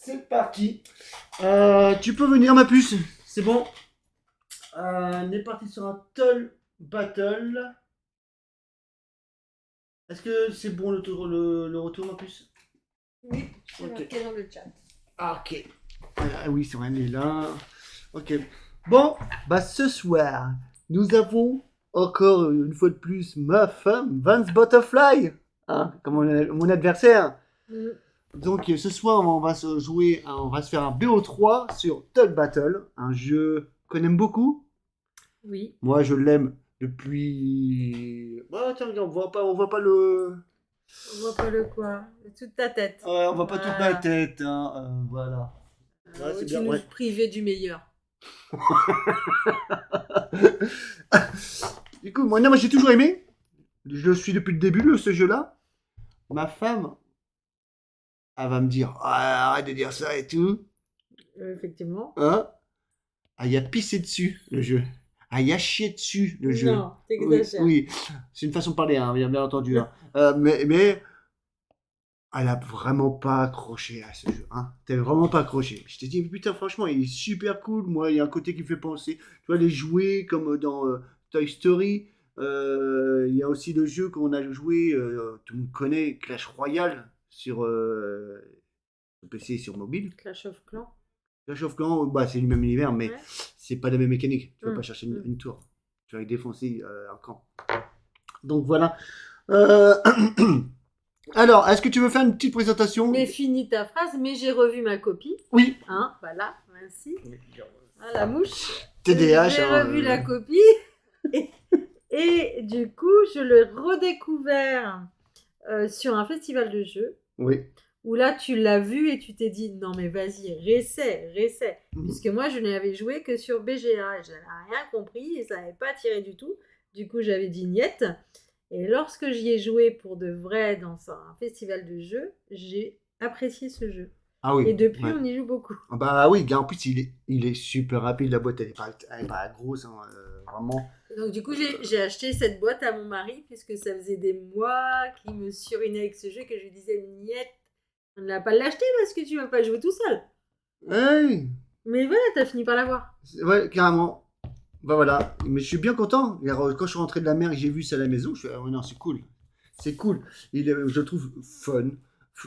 c'est parti. Tu peux venir, ma puce. C'est bon. On est parti sur un Toll Battle. Est-ce que c'est bon le retour, ma puce? Oui, c'est Ok. marqué dans le chat. Ah, ok. Ah oui, c'est vrai, elle est là. Ok. Bon, bah ce soir, nous avons encore une fois de plus ma femme, Vance Butterfly, hein, comme mon adversaire. Mm. Donc ce soir, on va se jouer, on va se faire un BO3 sur Toll Battle, un jeu qu'on aime beaucoup. Oui. Moi, je l'aime depuis. Bah, tiens, regarde, on voit pas le. On voit pas le quoi. Toute ta tête. Ouais, on voit pas toute ma Voilà. tête, hein, voilà. Ouais, c'est Tu bien, nous ouais. privais du meilleur. Du coup, moi j'ai toujours aimé. Je le suis depuis le début, ce jeu-là. Ma femme, elle va me dire ah, arrête de dire ça et tout. Effectivement. Hein? Ah, il y a pissé dessus, le jeu. Ah, il y a chié dessus, le jeu. Non, Oui, t'exagères. oui. C'est une façon de parler, hein, bien entendu. Hein. Mais elle a vraiment pas accroché à ce jeu. Hein. T'as vraiment pas accroché. Je t'ai dit, putain, franchement, il est super cool. Moi, il y a un côté qui me fait penser. Tu vois, les jouets comme dans Toy Story. Il y a aussi le jeu qu'on a joué, tout le monde connaît, Clash Royale, sur PC et sur mobile. Clash of Clans. Clash of Clans, bah, c'est le même univers, mais Ouais. c'est pas la même mécanique. Tu vas pas Mm. chercher Mm. une tour. Tu vas défoncer un camp. Donc voilà. Euh, Alors, est-ce que tu veux faire une petite présentation? Mais finis ta phrase, mais j'ai revu ma copie. Oui. Hein, voilà, merci. Ah, la mouche. TDAH. J'ai hein, revu la copie. Et du coup, je l'ai redécouvert sur un festival de jeux. Oui. Où là, tu l'as vu et tu t'es dit, non mais vas-y, réessaie. Mhm. Puisque moi, je n'avais joué que sur BGA. Je n'avais rien compris et ça n'avait pas tiré du tout. Du coup, j'avais dit niette. Et lorsque j'y ai joué pour de vrai dans un festival de jeux, j'ai apprécié ce jeu. Ah oui. Et depuis, ouais. on y joue beaucoup. Ah bah oui, en plus, il est super rapide. La boîte, elle est pas grosse, hein, vraiment. Donc du coup, j'ai acheté cette boîte à mon mari puisque ça faisait des mois qu'il me surinait avec ce jeu que je lui disais niette. On ne va pas l'acheter parce que tu vas pas jouer tout seul. Hey, Mais voilà, t'as fini par l'avoir. ouais, carrément. Bah voilà. Mais je suis bien content. Quand je suis rentré de la mer et que j'ai vu ça à la maison, je suis ah ouais, non, c'est cool. C'est cool. Je le trouve fun.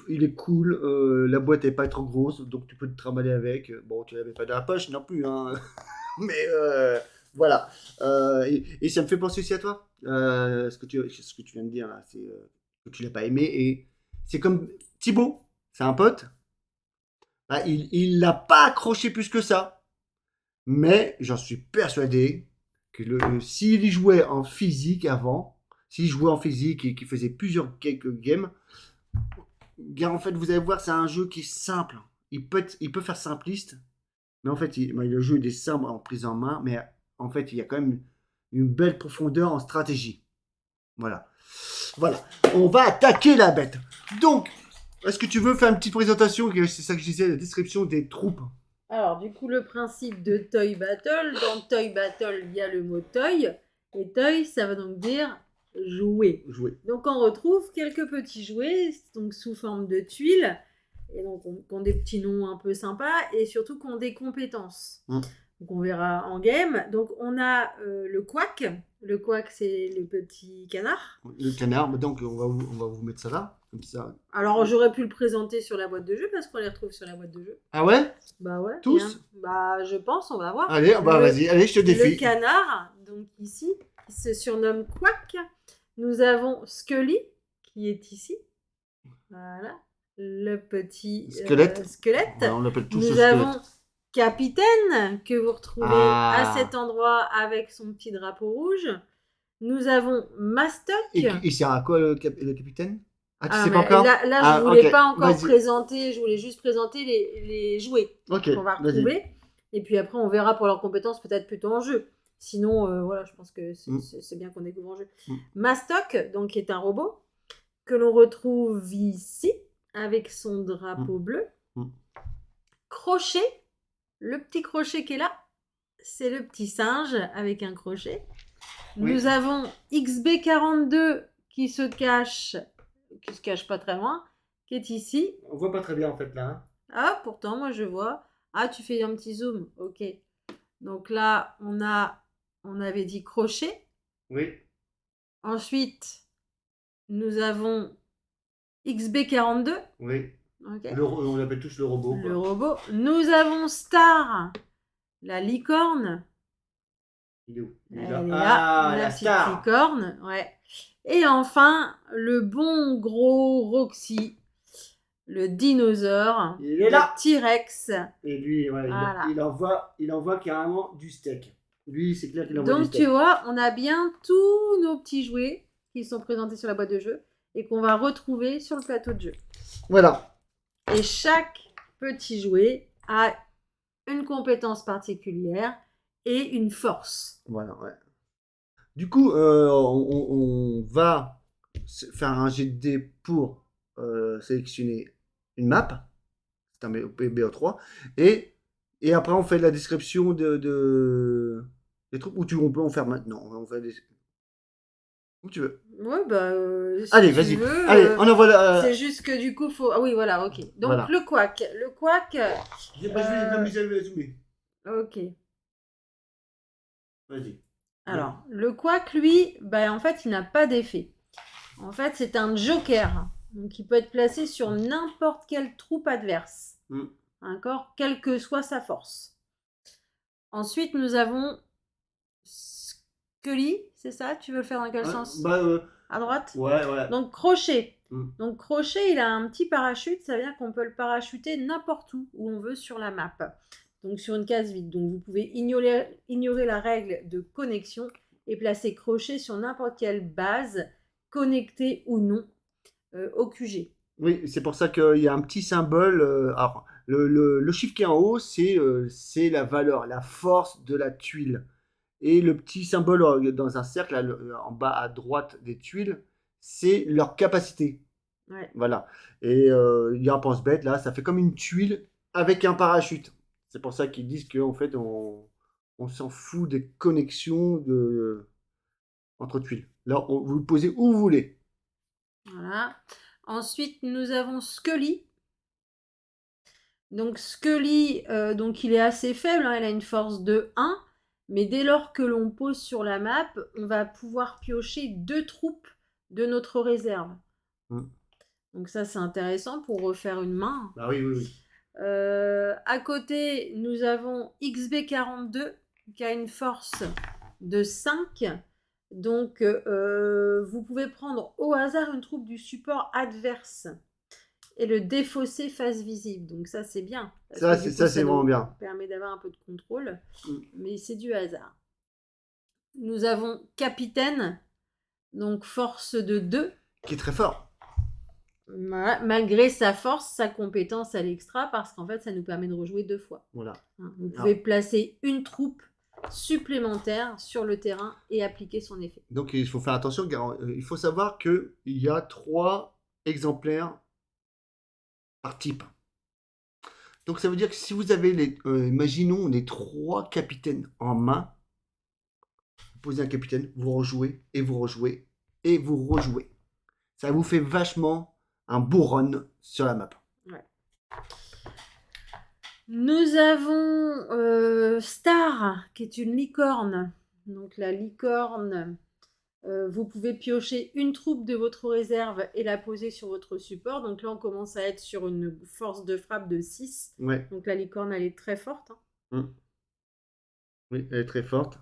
Il est cool. La boîte est pas trop grosse, donc tu peux te trimballer avec. Bon, tu l'avais pas dans la poche non plus, hein. Mais voilà. Et ça me fait penser aussi à toi. Ce que tu viens de dire là, c'est que tu l'as pas aimé. Et c'est comme Thibaut, c'est un pote. Bah, il l'a pas accroché plus que ça. Mais j'en suis persuadé que s'il y jouait en physique avant, s'il jouait en physique et qu'il faisait quelques games, en fait, vous allez voir, c'est un jeu qui est simple. Il peut faire simpliste, mais en fait, le jeu est simple en prise en main, mais en fait, il y a quand même une belle profondeur en stratégie. Voilà. Voilà. On va attaquer la bête. Donc, est-ce que tu veux faire une petite présentation? C'est ça que je disais, la description des troupes. Alors, du coup, le principe de Toy Battle. Dans Toy Battle, il y a le mot Toy. Et Toy, ça veut donc dire jouer. Jouer. Donc, on retrouve quelques petits jouets, donc sous forme de tuiles. Et donc, qui ont des petits noms un peu sympas. Et surtout, qui ont des compétences. Donc, on verra en game. Donc, on a le Quack. Le Quack, c'est le petit canard. Le canard, donc on va vous mettre ça là. Comme ça. Alors, j'aurais pu le présenter sur la boîte de jeu parce qu'on les retrouve sur la boîte de jeu. Ah ouais? Bah ouais. Tous? Bah, je pense, on va voir. Allez, bah vas-y, allez, je te défie. Le canard, donc ici, qui se surnomme Quack. Nous avons Scully, qui est ici. Voilà. Le petit Squelette. squelette. Ouais, on l'appelle tous Nous squelette. avons Capitaine, que vous retrouvez à cet endroit avec son petit drapeau rouge. Nous avons Mastoc. Et il sert à quoi le capitaine? Ah, tu sais mais pas encore? Là, je voulais ok, pas encore vas-y. présenter, je voulais juste présenter les jouets Ok, qu'on va vas-y. retrouver. Et puis après, on verra pour leurs compétences peut-être plutôt en jeu. Sinon, voilà, je pense que c'est bien qu'on découvre en jeu. Mastoc, donc, qui est un robot, que l'on retrouve ici, avec son drapeau bleu. Crochet, le petit crochet qui est là, c'est le petit singe avec un crochet. Oui. Nous avons XB42 qui se cache pas très loin, qui est ici. On voit pas très bien en fait là. Hein. Ah, pourtant, moi, je vois. Ah, tu fais un petit zoom. Ok. Donc là, on avait dit crochet. Oui. Ensuite, nous avons XB42. Oui. Ok. On l'appelle tous le robot. Le Quoi. robot. Nous avons Star, la licorne. Il est où? Il est là. Elle est là, Ah, la la petite star. licorne. Ouais. Et enfin, le bon gros Roxy, le dinosaure, Il est le là. T-Rex. Et lui, ouais, Voilà. il envoie carrément du steak. Lui, c'est clair qu'il envoie du Donc, tu steak. vois, on a bien tous nos petits jouets qui sont présentés sur la boîte de jeu et qu'on va retrouver sur le plateau de jeu. Voilà. Et chaque petit jouet a une compétence particulière et une force. Voilà, ouais. Du coup, on va faire un jet de dés pour sélectionner une map. C'est un BO3. Et après, on fait la description des trucs. Ou on peut en faire maintenant. On fait où tu veux. Ouais, bah, si Allez, tu vas-y. veux. Allez, on envoie la. C'est juste que du coup, faut. Ah oui, voilà, ok. Donc, Voilà. le couac. Le couac. Je vais m'amuser à zoomer. Ok. Vas-y. Alors, le couac, lui, bah, en fait, il n'a pas d'effet. En fait, c'est un joker. Donc, il peut être placé sur n'importe quelle troupe adverse. Mm. D'accord? Quelle que soit sa force. Ensuite, nous avons Scully, c'est ça? Tu veux le faire dans quel sens? Bah, À droite? ouais. Donc, crochet. Mm. Donc, crochet, il a un petit parachute. Ça veut dire qu'on peut le parachuter n'importe où on veut sur la map. Donc, sur une case vide. Donc, vous pouvez ignorer la règle de connexion et placer crochet sur n'importe quelle base, connectée ou non, au QG. Oui, c'est pour ça qu'il y a un petit symbole. Alors, le chiffre qui est en haut, c'est la valeur, la force de la tuile. Et le petit symbole dans un cercle, là, en bas à droite des tuiles, c'est leur capacité. Ouais. Voilà. Et il y a un pense-bête, là, ça fait comme une tuile avec un parachute. C'est pour ça qu'ils disent qu'en fait, on s'en fout des connexions entre tuiles. Là, vous le posez où vous voulez. Voilà. Ensuite, nous avons Scully. Donc Scully, donc il est assez faible, hein, il a une force de 1, mais dès lors que l'on pose sur la map, on va pouvoir piocher 2 troupes de notre réserve. Mm. Donc ça c'est intéressant pour refaire une main. Bah oui. À côté, nous avons XB42 qui a une force de 5. Donc vous pouvez prendre au hasard une troupe du support adverse et le défausser face visible. Donc ça, c'est bien. Ça, c'est vraiment bien. Ça permet d'avoir un peu de contrôle, Mm. mais c'est du hasard. Nous avons capitaine, donc force de 2. Qui est très fort. Malgré sa force, sa compétence à l'extra, parce qu'en fait, ça nous permet de rejouer 2 fois. Voilà. Vous pouvez placer une troupe supplémentaire sur le terrain et appliquer son effet. Donc il faut faire attention, il faut savoir qu'il y a 3 exemplaires par type. Donc ça veut dire que si vous avez imaginons les 3 capitaines en main, vous posez un capitaine, vous rejouez et vous rejouez et vous rejouez. Ça vous fait vachement un beau run sur la map. Ouais. Nous avons Star, qui est une licorne. Donc la licorne, vous pouvez piocher une troupe de votre réserve et la poser sur votre support. Donc là, on commence à être sur une force de frappe de 6. Ouais. Donc la licorne, elle est très forte. Oui, elle est très forte.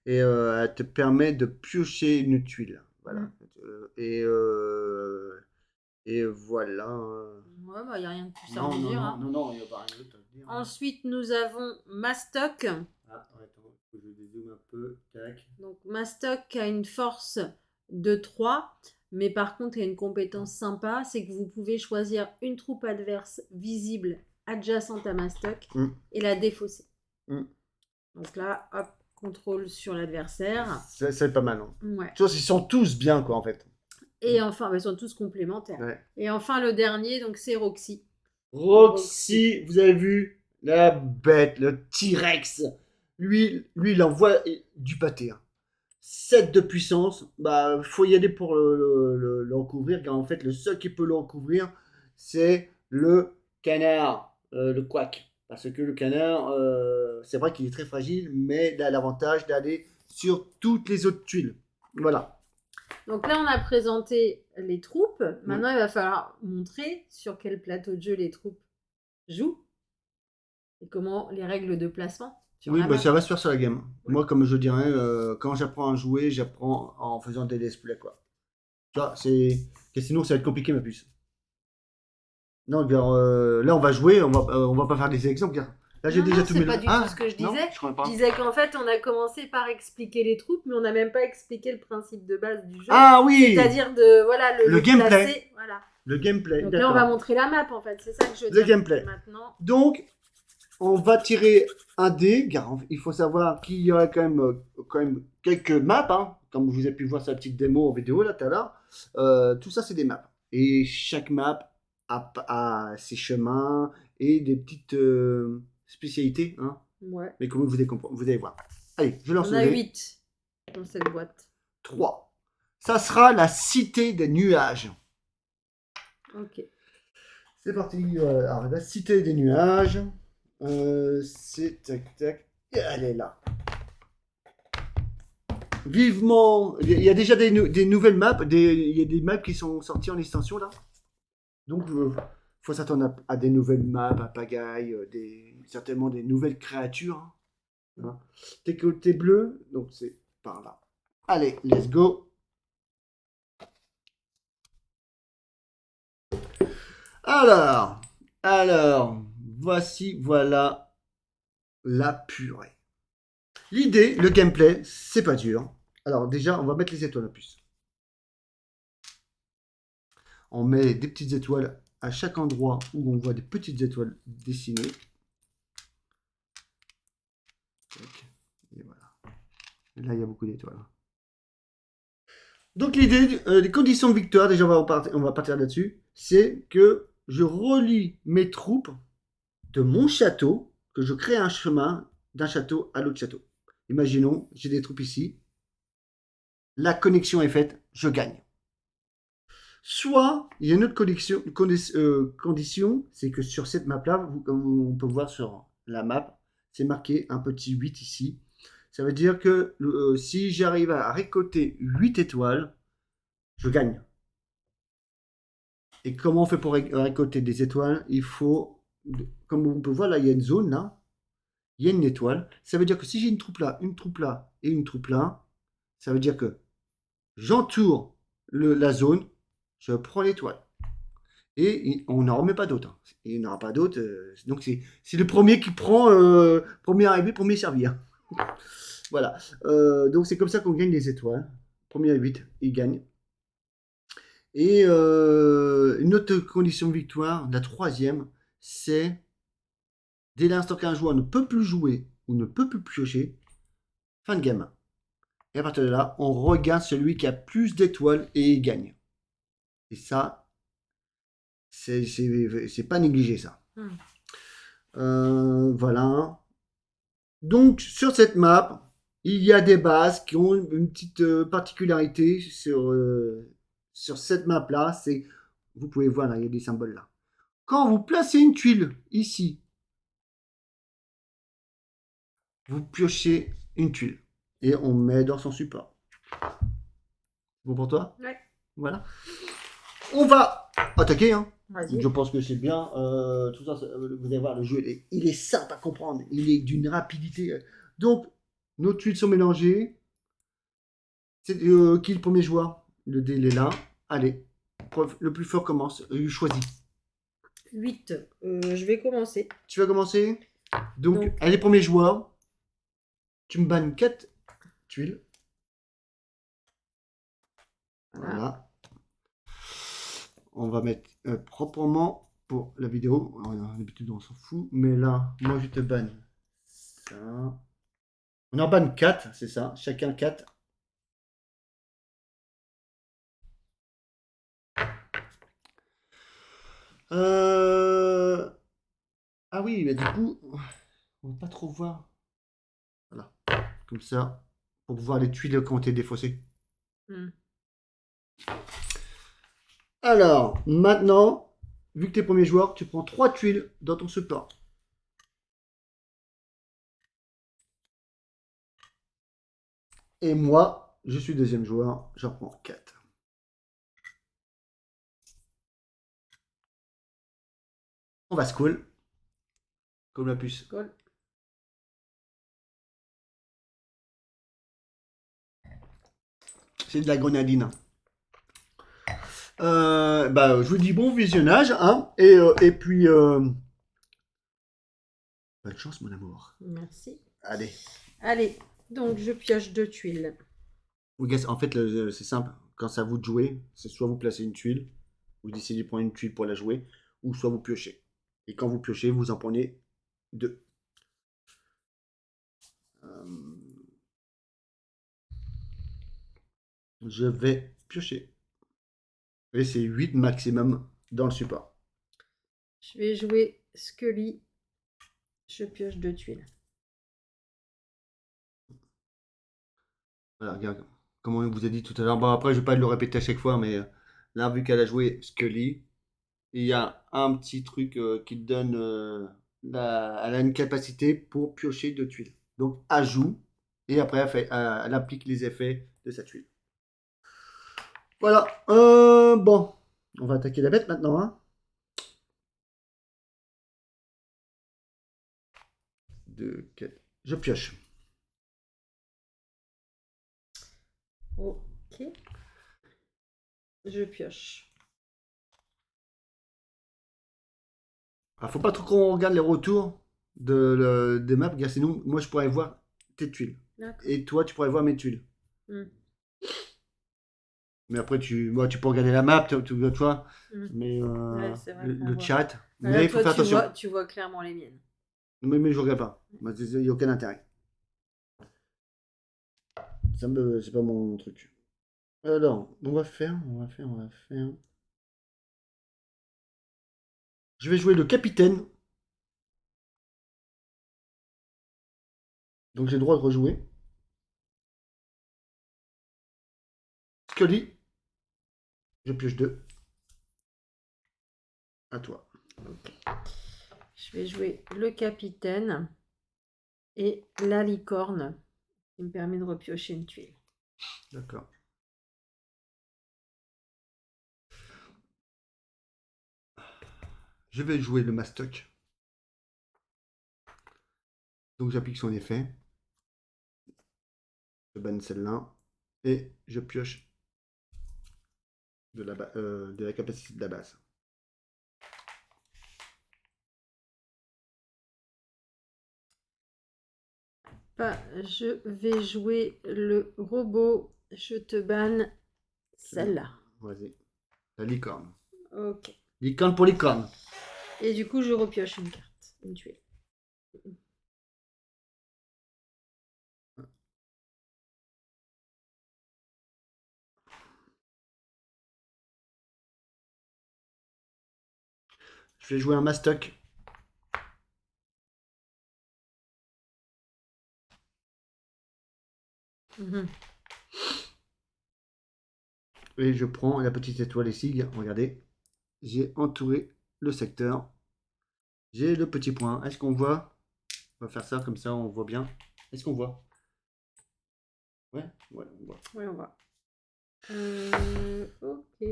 Et elle te permet de piocher une tuile. Voilà. Et voilà. Ouais, bah, il n'y a rien de plus à Non, dire. non, il n'y a pas rien d'autre à dire. Ensuite, nous avons Mastoc. Ah, attends, faut que je dézoome un peu. Tac. Donc Mastoc a une force de 3, mais par contre, il y a une compétence sympa, c'est que vous pouvez choisir une troupe adverse visible adjacente à Mastoc et la défausser. Donc là, hop, contrôle sur l'adversaire. C'est pas mal. Hein. Ouais. Tu vois, ils sont tous bien, quoi, en fait. Et enfin, ils sont tous complémentaires. Ouais. Et enfin, le dernier, donc c'est Roxy. Roxy, vous avez vu la bête, le T-Rex. Lui, il envoie du pâté. Hein. 7 de puissance, bah faut y aller pour l'en couvrir, car en fait le seul qui peut l'en couvrir, c'est le canard. le couac. Parce que le canard, c'est vrai qu'il est très fragile, mais il a l'avantage d'aller sur toutes les autres tuiles. Voilà. Donc là, on a présenté les troupes. Maintenant, il va falloir montrer sur quel plateau de jeu les troupes jouent et comment les règles de placement. Oui, bah, ça va se faire sur la game. Ouais. Moi, comme je dirais, quand j'apprends à jouer, j'apprends en faisant des let's play, quoi. Tu vois, sinon, ça va être compliqué, ma puce. Non, là, on va jouer, on va pas faire des exemples. Là, j'ai déjà tout mis. C'est pas du tout ce que je disais. Je disais qu'en fait, on a commencé par expliquer les troupes, mais on n'a même pas expliqué le principe de base du jeu. Ah oui. C'est-à-dire le gameplay. Placer, voilà. Le gameplay. Donc là, on va montrer la map, en fait. C'est ça que je veux dire. Le gameplay. Maintenant. Donc, on va tirer un dé. Il faut savoir qu'il y aura quand même quelques maps, hein, comme vous avez pu voir sa petite démo en vidéo là tout à l'heure. Tout ça, c'est des maps. Et chaque map a ses chemins et des petites spécialités. Hein. Ouais. Mais comme vous allez voir. Allez, je lance le dé. On a 8 dans cette boîte. 3. Ça sera la cité des nuages. Ok. C'est parti. Alors, la cité des nuages. C'est tac tac. Et elle est là. Vivement. Il y a déjà des nouvelles maps. Il y a des maps qui sont sorties en extension là. Donc, faut s'attendre à des nouvelles maps, à pagaille, certainement des nouvelles créatures. Hein. T'es côté bleu, donc c'est par là. Allez, let's go. Alors, voilà la purée. L'idée, le gameplay, c'est pas dur. Alors déjà, on va mettre les étoiles à puce. On met des petites étoiles à chaque endroit où on voit des petites étoiles dessinées. Et voilà. Et là, il y a beaucoup d'étoiles. Donc l'idée, les conditions de victoire, déjà on va partir là-dessus, c'est que je relie mes troupes de mon château, que je crée un chemin d'un château à l'autre château. Imaginons, j'ai des troupes ici, la connexion est faite, je gagne. Soit, il y a une autre condition, c'est que sur cette map-là, comme on peut voir sur la map, c'est marqué un petit 8 ici. Ça veut dire que si j'arrive à récolter 8 étoiles, je gagne. Et comment on fait pour récolter des étoiles? Il faut, comme on peut voir là, il y a une zone là, il y a une étoile. Ça veut dire que si j'ai une troupe là et une troupe là, ça veut dire que j'entoure la zone, je prends l'étoile. Et on n'en remet pas d'autres. Il n'y en aura pas d'autres. Donc c'est le premier qui prend, premier arrivé, premier servi. Hein. Voilà. Donc c'est comme ça qu'on gagne les étoiles. Premier à 8, il gagne. Et une autre condition de victoire, la troisième, c'est dès l'instant qu'un joueur ne peut plus jouer ou ne peut plus piocher, fin de game. Et à partir de là, on regarde celui qui a plus d'étoiles et il gagne. Et ça, c'est pas négligé ça. Voilà. Donc sur cette map, il y a des bases qui ont une petite particularité sur cette map là. C'est, vous pouvez voir là, il y a des symboles là. Quand vous placez une tuile ici, vous piochez une tuile et on met dans son support. Bon pour toi? Ouais. Voilà. On va attaquer. Hein. Vas-y. Je pense que c'est bien. Tout ça, vous allez voir, le jeu, il est simple à comprendre. Il est d'une rapidité. Donc, nos tuiles sont mélangées. C'est qui le premier joueur? Le dé, il est là. Allez, le plus fort commence. Choisis. 8. Je vais commencer. Tu vas commencer? Donc, allez, premier joueur. Tu me bannes 4 tuiles. Voilà. On va mettre proprement pour la vidéo. D'habitude, on s'en fout. Mais là, moi, je te banne ça. On en banne 4, c'est ça. Chacun 4. Ah oui, mais du coup, on va pas trop voir. Voilà. Comme ça, pour voir les tuiles qui ont été défaussées. Alors, maintenant, vu que tu es premier joueur, tu prends 3 tuiles dans ton support. Et moi, je suis deuxième joueur, j'en prends 4. On va school. Comme la puce. Cool. C'est de la grenadine. Bah, je vous dis bon visionnage, hein, et puis bonne chance, mon amour. Merci. Allez. Allez, donc je pioche 2 tuiles. En fait, c'est simple. Quand c'est à vous de jouer, c'est soit vous placez une tuile, vous décidez de prendre une tuile pour la jouer, ou soit vous piochez. Et quand vous piochez, vous en prenez 2. Je vais piocher. Et c'est 8 maximum dans le support. Je vais jouer Scully. Je pioche 2 tuiles. Voilà, regarde, comme on vous a dit tout à l'heure. Bon, après, je vais pas le répéter à chaque fois, mais là, vu qu'elle a joué Scully, il y a un petit truc qui te donne. Elle a une capacité pour piocher 2 tuiles. Donc, ajout, et après, elle applique les effets de sa tuile. Voilà. Bon, on va attaquer la bête maintenant. Hein. 2, 4. Je pioche. Ok. Je pioche. Alors, faut pas trop qu'on regarde les retours des maps, car sinon, moi, je pourrais voir tes tuiles. Et toi, tu pourrais voir mes tuiles. Mais après, moi, tu peux regarder la map, tu vois. Mais Ouais, vrai, le chat. Mais Mais il faut faire attention. Tu vois clairement les miennes. Mais je regarde pas. Il n'y a aucun intérêt. C'est pas mon truc. Alors, on va faire. Je vais jouer le capitaine. Donc j'ai le droit de rejouer. Scully. Je pioche 2. À toi. Ok. Je vais jouer le capitaine et la licorne qui me permet de repiocher une tuile. D'accord. Je vais jouer le mastoc. Donc j'applique son effet. Je banne celle-là. Et je pioche de la capacité de la base. Je vais jouer le robot. Je te banne celle-là. Vas-y. La licorne. Ok. Licorne pour licorne. Et du coup, je repioche une carte, une tuile. Je vais jouer un mastoc. Et je prends la petite étoile ici. Regardez. J'ai entouré le secteur. J'ai le petit point. Est-ce qu'on voit? On va faire ça comme ça, on voit bien. Est-ce qu'on voit? Ouais, on voit. Oui, on voit. Ok.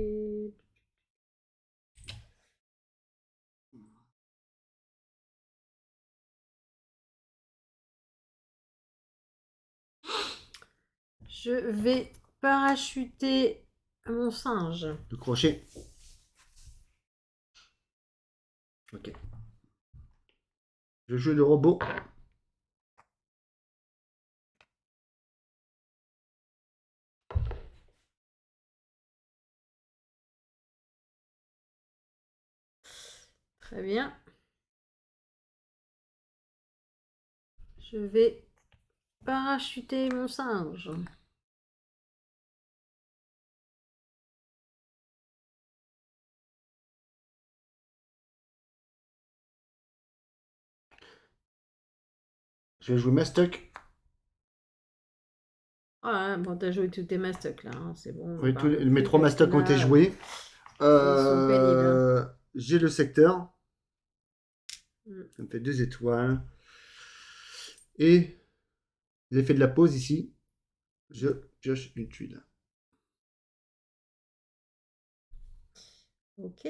Je vais parachuter mon singe. Le crochet. Ok. Je joue le robot. Très bien. Je vais parachuter mon singe. Je vais jouer mastoc. Ah, bon, t'as joué tous tes mastocs là, hein, c'est bon. Oui, mes 3 mastocs ont été joués. Ils sont pénibles. j'ai le secteur. Mm. Ça me fait 2 étoiles. Et l'effet de la pause ici, je pioche une tuile. Ok.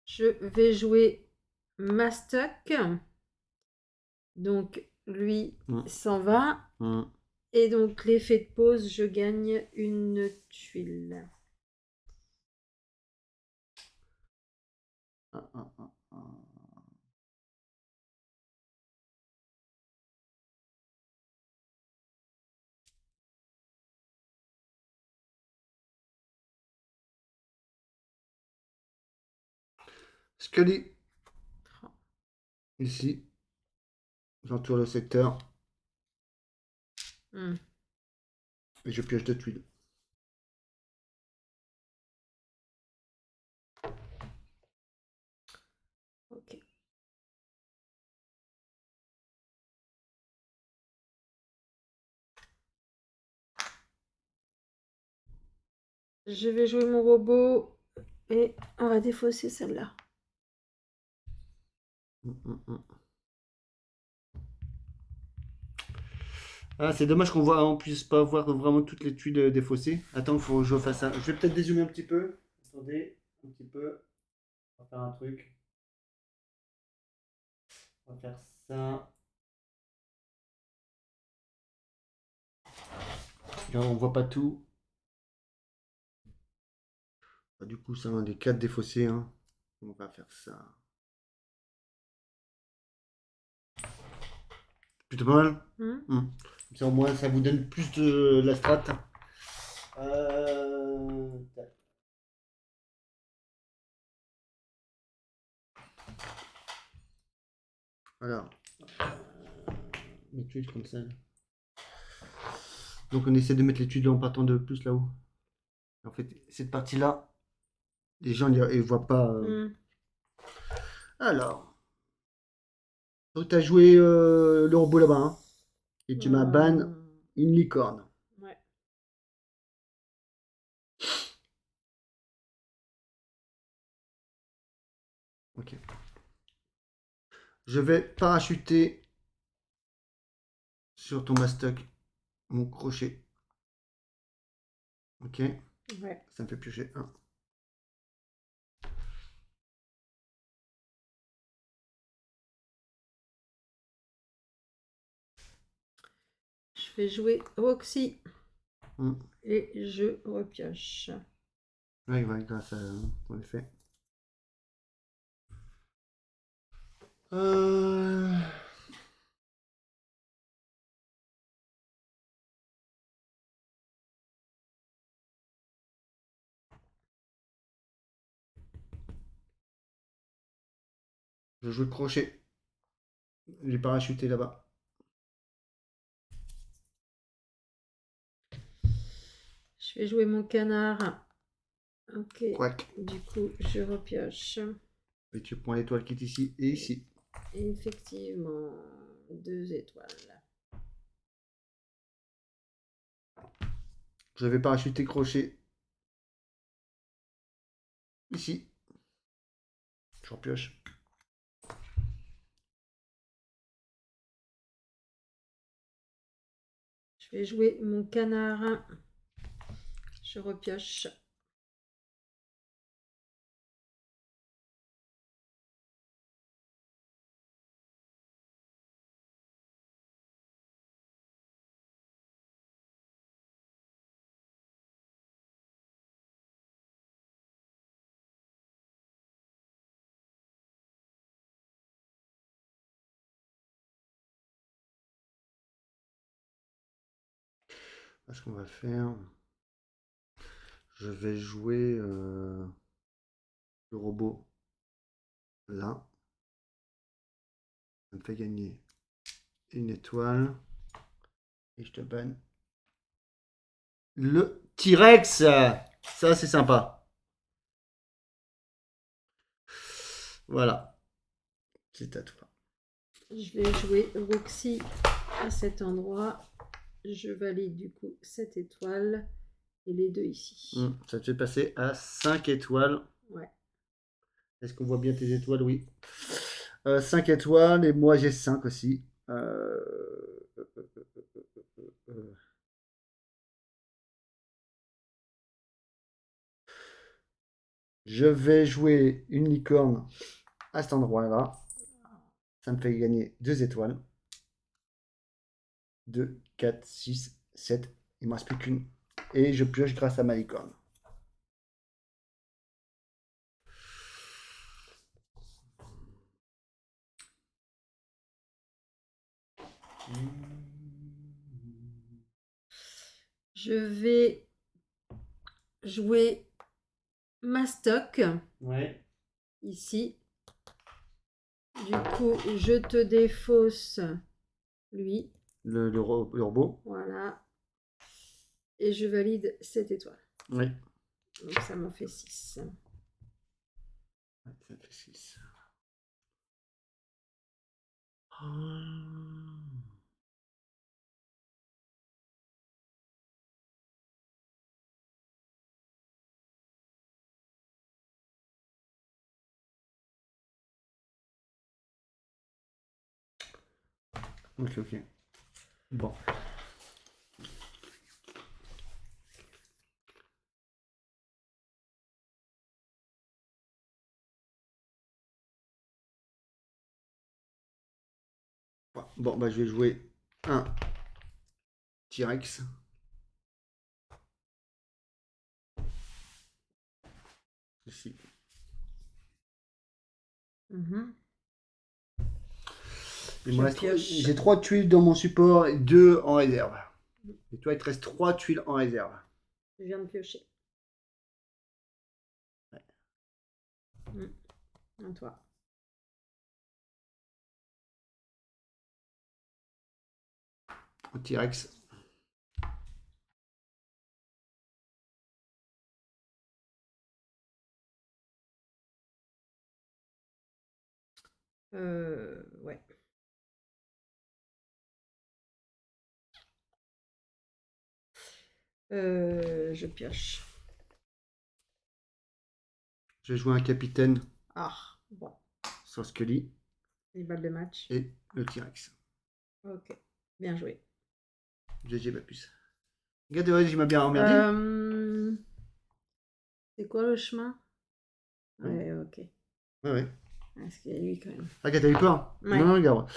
Je vais jouer Mastoc. Donc, lui s'en va. Et donc, l'effet de pause, je gagne une tuile. Scully. Ici. J'entoure le secteur. Mm. Et je pioche 2 tuiles. Ok. Je vais jouer mon robot et on va défausser celle-là. Ah, c'est dommage on puisse pas voir vraiment toutes les tuiles défaussées. Attends, il faut que je fasse ça. Je vais peut-être dézoomer un petit peu. Attendez, un petit peu. On va faire un truc. On va faire ça. Là, on voit pas tout. Du coup, ça un des 4 défaussés. Hein. On va faire ça. Plutôt pas mal. Comme ça, au moins, ça vous donne plus de la strat. Alors, mes tuiles comme ça. Donc, on essaie de mettre les tuiles en partant de plus là-haut. En fait, cette partie-là, les gens ils voient pas. Alors, donc tu as joué le robot là-bas, hein, et tu m'as ban une licorne. Ouais. Ok. Je vais parachuter sur ton mastoc mon crochet. Ok. Ouais. Ça me fait piocher un. Je vais jouer Roxy. Et je repioche. Oui, grâce à en effet. Je joue le crochet. J'ai parachuté là-bas. Je vais jouer mon canard. Ok. Quack. Du coup, je repioche. Et tu prends l'étoile qui est ici et ici. Effectivement, 2 étoiles. Je vais parachuter crochet. Ici. Je repioche. Je vais jouer mon canard. Je repioche. Ce qu'on va faire, je vais jouer le robot là. Ça me fait gagner une étoile. Et je te banne le T-Rex. Ça, c'est sympa. Voilà. C'est à toi. Je vais jouer Roxy à cet endroit. Je valide du coup cette étoile. Et les 2 ici. Ça te fait passer à 5 étoiles. Ouais. Est-ce qu'on voit bien tes étoiles? Oui. 5 étoiles et moi j'ai 5 aussi. Je vais jouer une licorne à cet endroit-là. Ça me fait gagner 2 étoiles. 2, 4, 6, 7. Il ne me reste plus qu'une. Et je pioche grâce à ma licorne. Je vais jouer Mastoc. Ouais. Ici. Du coup, je te défausse lui. Le robot. Voilà. Et je valide cette étoile. Oui. Donc ça m'en fait 6. Ouais, ça fait 6. Ok, ok. Bon. Bon, bah je vais jouer un T-Rex. Ici. J'ai 3 tuiles dans mon support et 2 en réserve. Et toi, il te reste 3 tuiles en réserve. Je viens de piocher. Ouais. À toi. Un T-Rex. Ouais. Je pioche. Je vais jouer un capitaine. Ah, bon. Sur Scully. Les balles de match. Et le T-Rex. Ok. Bien joué. GG, ma puce. Regarde, ouais, j'ai bien emmerdé. C'est quoi le chemin? Ouais, ok. Ouais. Parce qu'il y a lui quand même. Ah, t'as eu peur? Ouais. Non, regarde.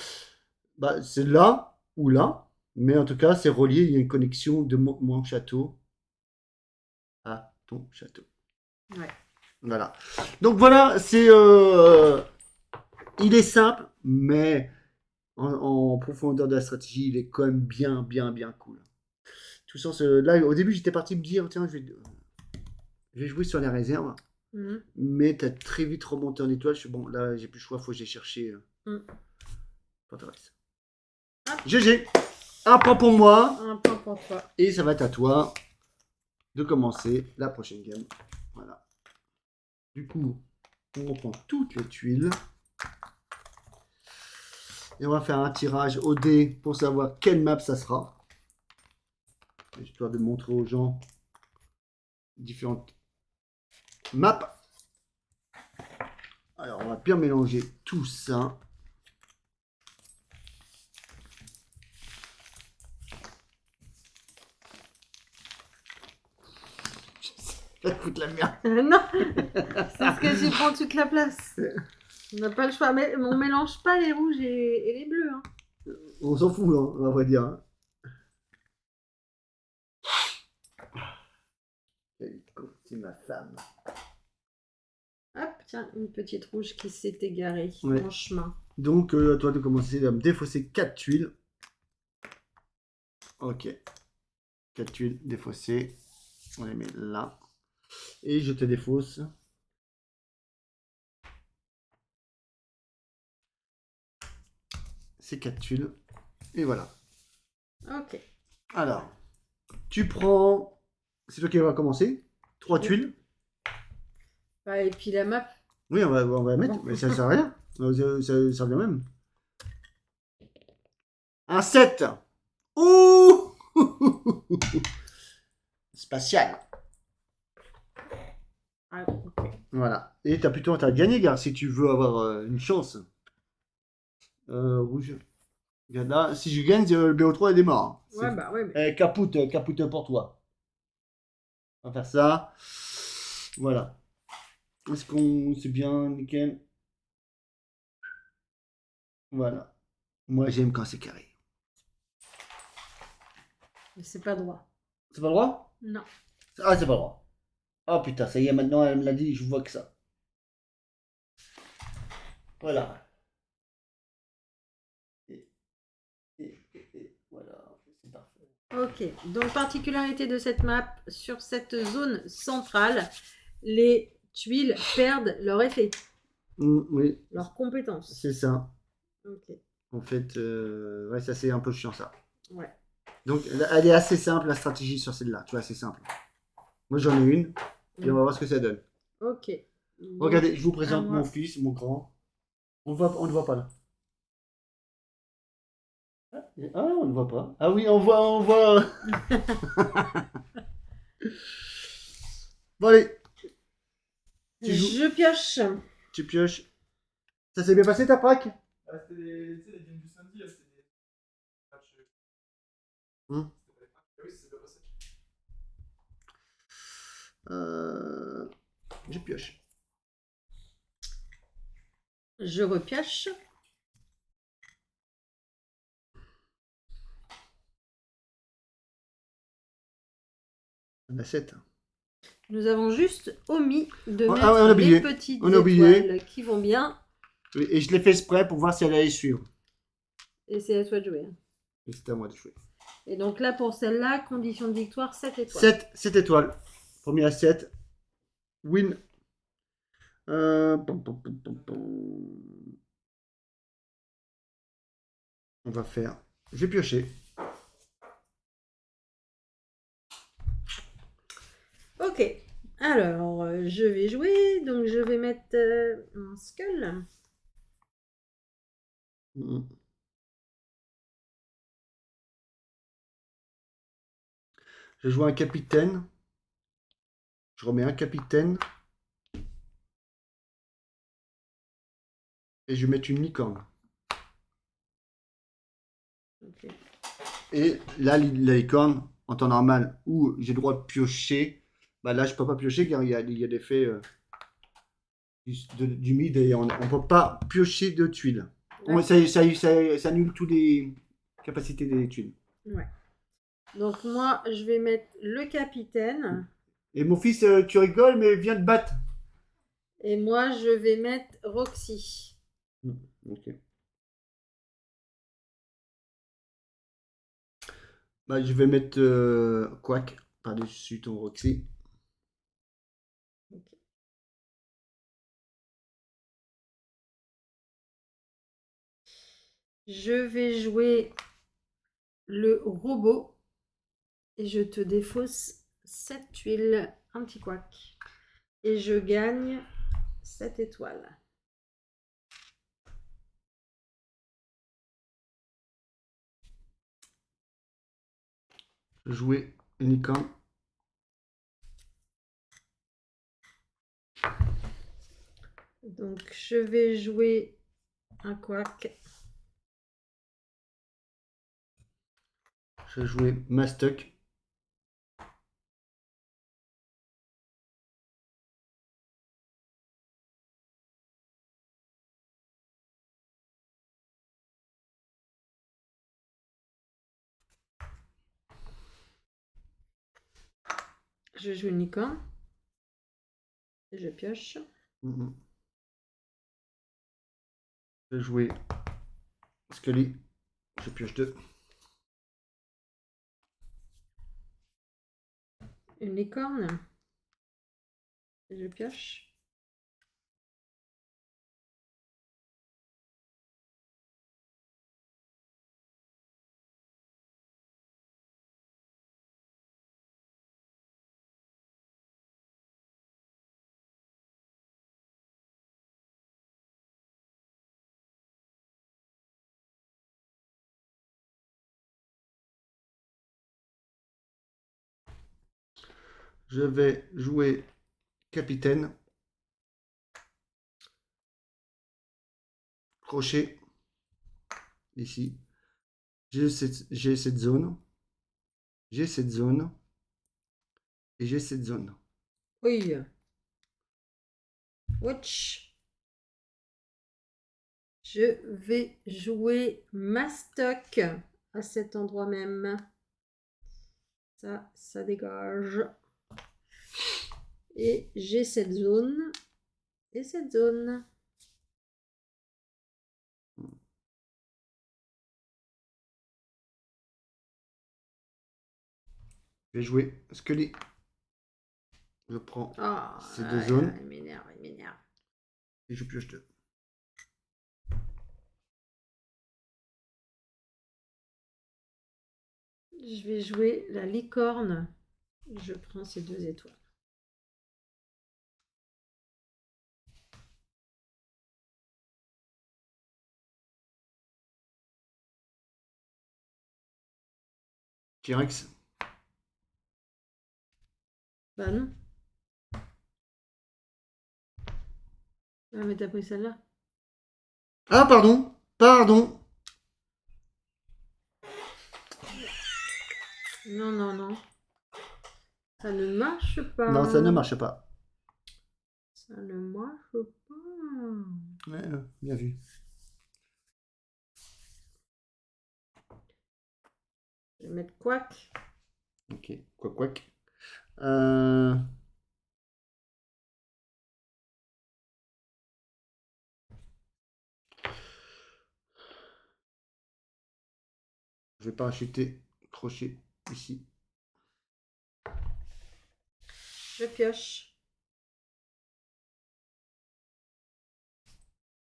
Bah, c'est là ou là. Mais en tout cas, c'est relié. Il y a une connexion de mon château à ton château. Ouais. Voilà. Donc voilà, c'est... il est simple, mais en profondeur de la stratégie, il est quand même bien cool. Tout sens, là, au début, j'étais parti me dire, tiens, je vais jouer sur les réserves. Mais t'as très vite remonté en étoile. Je suis bon, là, j'ai plus le choix, faut que j'aille chercher Forteresse. GG. Un point pour moi. Un point pour toi. Et ça va être à toi de commencer la prochaine game. Voilà. Du coup, on reprend toutes les tuiles. Et on va faire un tirage au dé pour savoir quelle map ça sera. Histoire de montrer aux gens différentes maps. Alors, on va bien mélanger tout ça. Ça fout la merde. Non, c'est parce que j'y prends toute la place. On n'a pas le choix. Mais on mélange pas les rouges et les bleus. Hein. On s'en fout, hein, on va dire. Hein. C'est ma femme. Hop, tiens, une petite rouge qui s'est égarée en chemin. Donc, à toi de commencer à me défausser 4 tuiles. Ok. 4 tuiles défaussées. On les met là. Et je te défausse. Ces 4 tuiles. Et voilà. Ok. Alors, tu prends... C'est toi qui va commencer. 3 tuiles. Bah, et puis la map. Oui, on va la mettre. Mais ça sert à rien. Ça revient même. Un 7. Ouh. spatial. Ah, ok. Voilà. Et t'as plutôt intérêt à gagner, gars, si tu veux avoir une chance. Rouge. Regarde là, si je gagne, le BO3 il est mort. Ouais, bah ouais. Mais... Capoute pour toi. On va faire ça. Voilà. Est-ce qu'on... C'est bien, nickel. Voilà. Moi, j'aime quand c'est carré. mais c'est pas droit. C'est pas le droit? Non. Ah, c'est pas le droit. Oh putain, ça y est, maintenant, elle me l'a dit, je vois que ça. Voilà. Et voilà, c'est parfait. Ok. Donc, particularité de cette map, sur cette zone centrale, les tuiles perdent leur effet, Oui, leur compétence. c'est ça. Ok. En fait, ouais, ça c'est un peu chiant ça. Ouais. Donc, elle est assez simple la stratégie sur celle-là, tu vois, c'est simple. Moi j'en ai une, et on va voir ce que ça donne. Ok. Donc, Regardez, je vous à présente moi. mon fils, mon grand. On ne voit pas là. Ah, on ne voit pas. Ah oui, on voit. Bon allez, tu joues, Je pioche. tu pioches. Ça s'est bien passé ta Pâques? Ah, c'était les games du samedi, là, c'était des matchs. Hum. C'était pas des matchs. Ah oui, c'est bien passé. Je pioche. Je repioche. On a 7. Nous avons juste omis de Ah, mettre ouais, on a oublié. les petites On a oublié. étoiles qui vont bien. Et je l'ai fait exprès pour voir si elle allait suivre. Et c'est à toi de jouer. Et c'était à moi de jouer. Et donc là, pour celle-là, condition de victoire, 7 étoiles. 7 étoiles. Premier à 7. Win. Pom, pom, pom, pom, pom. On va faire. Je vais piocher. Ok. Alors, je vais jouer. Donc, je vais mettre un skull. Mhm. Je joue un capitaine. Je remets un capitaine. Et je vais mettre une licorne. Ok. Et là, la licorne, en temps normal, où j'ai le droit de piocher, bah là, je peux pas piocher car il y a l'effet du mid et on ne peut pas piocher de tuiles. Ça annule toutes les capacités des tuiles. Ouais. Donc, moi, je vais mettre le capitaine. Et mon fils, tu rigoles, mais viens te battre. Et moi, je vais mettre Roxy. Ok. Bah, je vais mettre Quack par-dessus ton Roxy. Ok. Je vais jouer le robot. Et je te défausse 7 tuiles, un petit couac. Et je gagne 7 étoiles. Jouer une licorne. Donc je vais jouer un couac. Je vais jouer Mastoc. Je joue une licorne. Et je pioche. Je vais jouer Scully. Je pioche 2. Une licorne. Et je pioche. Je vais jouer capitaine. Crochet. Ici. J'ai cette zone. J'ai cette zone. Et j'ai cette zone. Oui. Watch. Je vais jouer Mastoc à cet endroit même. Ça dégage. Et j'ai cette zone. Et cette zone. Je vais jouer Scully. Je prends ces deux zones. Il m'énerve, il m'énerve. Et je pioche 2. Je vais jouer la licorne. Je prends ces 2 étoiles. T-Rex. Bah non. Ah, mais t'as pris celle-là. Ah, pardon. Pardon. Non, non, non. Ça ne marche pas. Non, ça ne marche pas. Ça ne marche pas. Ouais, bien vu. Je vais mettre quack. Ok. Quack. Je vais parachuter. Crochet ici. Je pioche.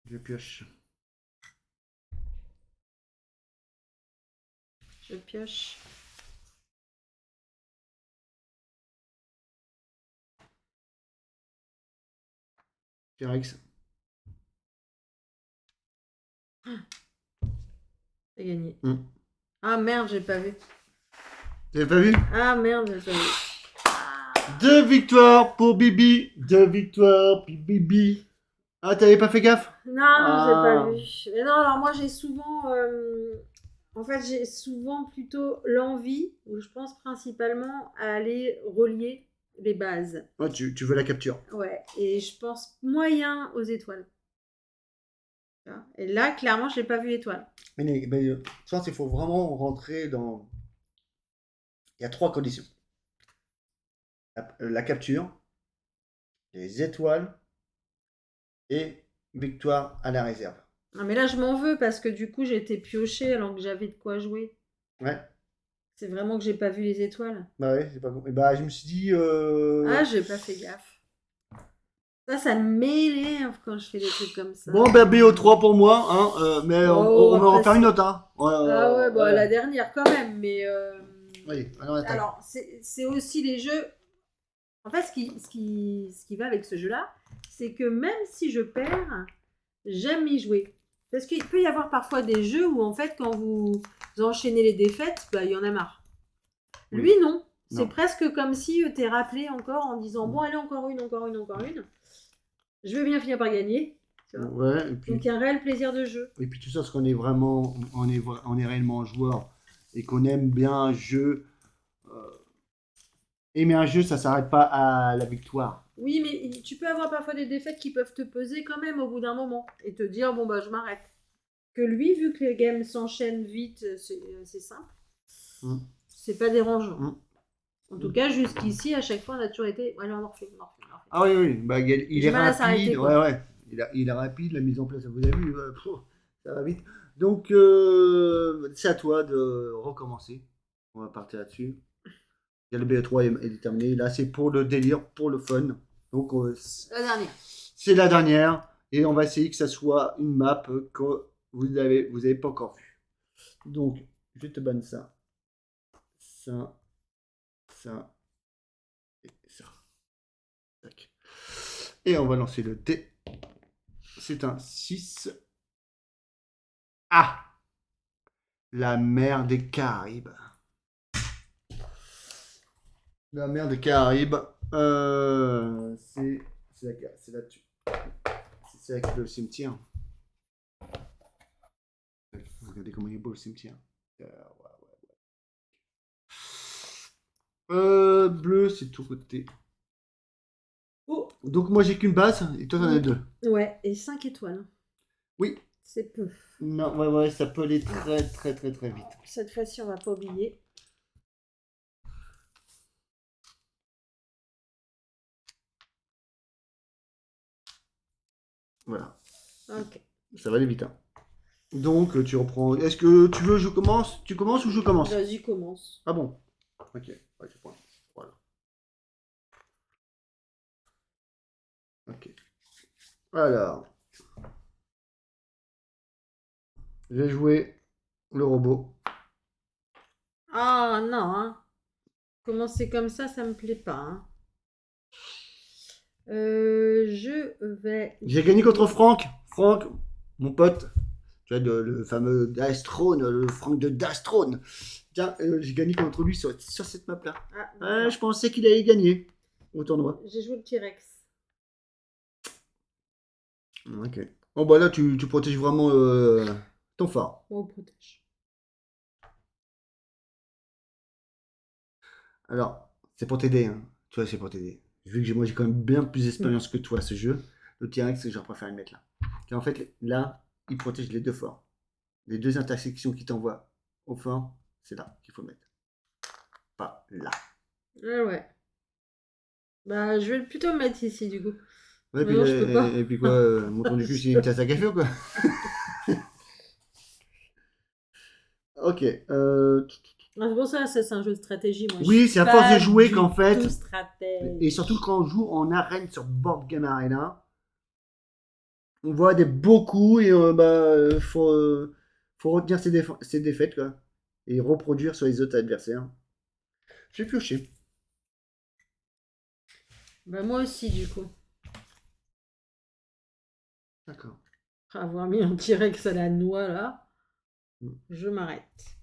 Je pioche. Je pioche. T-Rex. J'ai gagné. Hmm. Ah merde, j'ai pas vu. T'avais pas vu? Ah merde, j'ai pas vu. 2 victoires pour Bibi. 2 victoires pour Bibi. Ah, t'avais pas fait gaffe? Non, Ah. j'ai pas vu. Mais non, alors moi j'ai souvent. En fait, j'ai souvent plutôt l'envie, ou je pense principalement à aller relier les bases. Ouais, tu veux la capture. Ouais, et je pense moyen aux étoiles. Et là, clairement, je n'ai pas vu étoile. Mais je pense qu'il faut vraiment rentrer dans. Il y a 3 conditions. La capture, les étoiles et victoire à la réserve. Non, mais là, je m'en veux parce que du coup, j'ai été piochée alors que j'avais de quoi jouer. Ouais. C'est vraiment que j'ai pas vu les étoiles. Bah ouais, c'est pas bon. Et bah je me suis dit. Ah, j'ai pas fait gaffe. Ça m'énerve quand je fais des trucs comme ça. Bon, bah BO3 pour moi, hein, mais on va en après, faire une autre, hein. Ah ouais, bah ouais. la dernière quand même, mais... Allez, alors attaque. Alors, c'est aussi les jeux... En fait, ce qui va avec ce jeu-là, c'est que même si je perds, j'aime y jouer. Parce qu'il peut y avoir parfois des jeux où, en fait, quand vous enchaînez les défaites, bah, il y en a marre. Oui. Lui, non. C'est Non. presque comme si t'es rappelé encore en disant bon, allez, encore une. Je vais bien finir par gagner. Tu vois. Ouais, et puis, Donc, il y a un réel plaisir de jeu. et puis tout ça, parce qu'on est vraiment, on est réellement joueur et qu'on aime bien un jeu. Aimer un jeu, ça s'arrête pas à la victoire. Oui, mais tu peux avoir parfois des défaites qui peuvent te peser quand même au bout d'un moment et te dire bon, bah, je m'arrête. Que lui, vu que les games s'enchaînent vite, c'est simple. C'est pas dérangeant. En tout cas, jusqu'ici, à chaque fois, on a toujours été. Allez, on en refait. Ah oui. Bah, il est rapide. Ouais. Il est rapide, la mise en place, vous avez vu, ça va vite. Donc, c'est à toi de recommencer. On va partir là-dessus. Le BE3 est terminé. Là, c'est pour le délire, pour le fun. Donc, La dernière. C'est la dernière. Et on va essayer que ça soit une map que vous avez pas encore vue. Donc, je te banne ça. Ça. Et ça. Tac. Et on va lancer le dé. C'est un 6. Ah! La mer des Caraïbes. La mer des Caraïbes. C'est là-dessus. C'est avec le cimetière. Regardez comment il est beau le cimetière. Ouais, ouais. Bleu, c'est tout côté. Oh, Donc moi j'ai qu'une base et toi t'en as deux. ouais, et 5 étoiles. Oui. C'est peu. Non, ouais, ça peut aller très très très très vite. Cette fois-ci, on va pas oublier. Voilà. Ok. Ça va aller vite. Hein. Donc tu reprends. Est-ce que tu veux je commence? Tu commences ou je commence? Vas-y, commence. Ah bon? Ok. Ouais, je prends. Voilà. Ok. Alors, j'ai joué le robot. Ah non, hein. Commencer comme ça me plaît pas. Hein. Je vais. J'ai gagné contre Franck. Franck, mon pote. Tu vois, le fameux Dastrone, le Franck de Dastrone. Tiens, j'ai gagné contre lui sur cette map-là. Ah, Je d'accord. pensais qu'il allait gagner au tournoi. J'ai joué le T-Rex. Ok. Bon, bah là, tu protèges vraiment ton phare. Moi, on protège. Alors, c'est pour t'aider. Hein. Tu vois, c'est pour t'aider. Vu que moi, j'ai quand même bien plus d'expérience que toi à ce jeu, le T-Rex, j'aurais préféré le mettre là. Et en fait, là, il protège les deux forts. Les deux intersections qui t'envoient au fort, c'est là qu'il faut le mettre. Pas là. Ah ouais. Bah, je vais plutôt me mettre ici, du coup. Ouais, Mais non, je peux pas. et puis quoi, mon trou du cul, c'est une tasse à café ou quoi? Ok. Ah, c'est pour ça, c'est un jeu de stratégie. Moi, je Oui, suis c'est à force de pas jouer du qu'en fait, tout stratège. et surtout quand on joue en arène sur Board Game Arena, on voit beaucoup et faut retenir ses défaites quoi, et reproduire sur les autres adversaires. J'ai pioché. Bah, moi aussi, du coup. D'accord. Après avoir mis un T-Rex à la noix, là, Mm. je m'arrête.